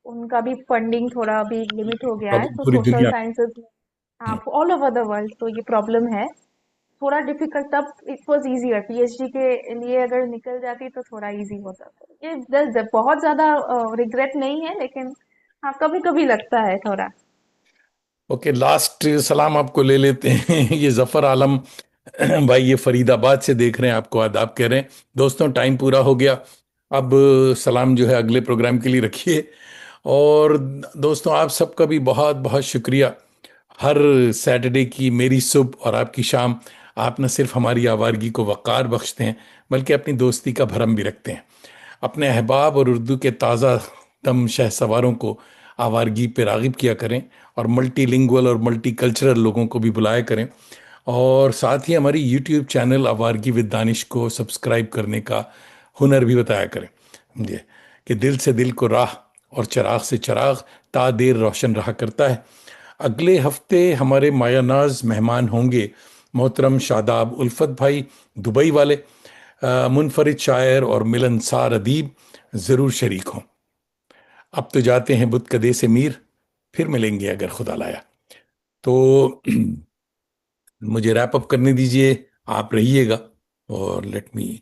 उनका भी फंडिंग थोड़ा अभी लिमिट हो गया है प्रॉब्लम तो पूरी सोशल दुनिया साइंसेज में में। आप ऑल ओवर द वर्ल्ड तो ये प्रॉब्लम है थोड़ा डिफिकल्ट. तब इट वाज इजियर पीएचडी के लिए अगर निकल जाती तो थोड़ा इजी होता. तो ये बहुत ज्यादा रिग्रेट नहीं है लेकिन हाँ कभी कभी लगता है थोड़ा. ओके, लास्ट सलाम आपको ले लेते हैं। ये जफर आलम भाई, ये फरीदाबाद से देख रहे हैं, आपको आदाब कह रहे हैं। दोस्तों, टाइम पूरा हो गया। अब सलाम जो है अगले प्रोग्राम के लिए रखिए। और दोस्तों, आप सबका भी बहुत बहुत शुक्रिया। हर सैटरडे की मेरी सुबह और आपकी शाम, आप न सिर्फ हमारी आवारगी को वक़ार बख्शते हैं, बल्कि अपनी दोस्ती का भरम भी रखते हैं। अपने अहबाब और उर्दू के ताज़ा दम शहसवारों को आवारगी पे रागिब किया करें, और मल्टीलिंगुअल और मल्टी कल्चरल लोगों को भी बुलाया करें। और साथ ही हमारी यूट्यूब चैनल आवारगी विद दानिश को सब्सक्राइब करने का हुनर भी बताया करें। समझे कि दिल से दिल को राह और चिराग से चिराग ता देर रोशन रहा करता है। अगले हफ्ते हमारे मायानाज मेहमान होंगे मोहतरम शादाब उल्फत भाई, दुबई वाले। मुनफरिद शायर और मिलनसार अदीब ज़रूर शरीक हों। अब तो जाते हैं बुत कदे से मीर, फिर मिलेंगे अगर खुदा लाया तो। मुझे रैप अप करने दीजिए, आप रहिएगा। और लेट मी।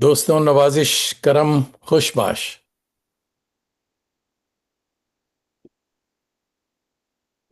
दोस्तों, नवाजिश करम खुशबाश।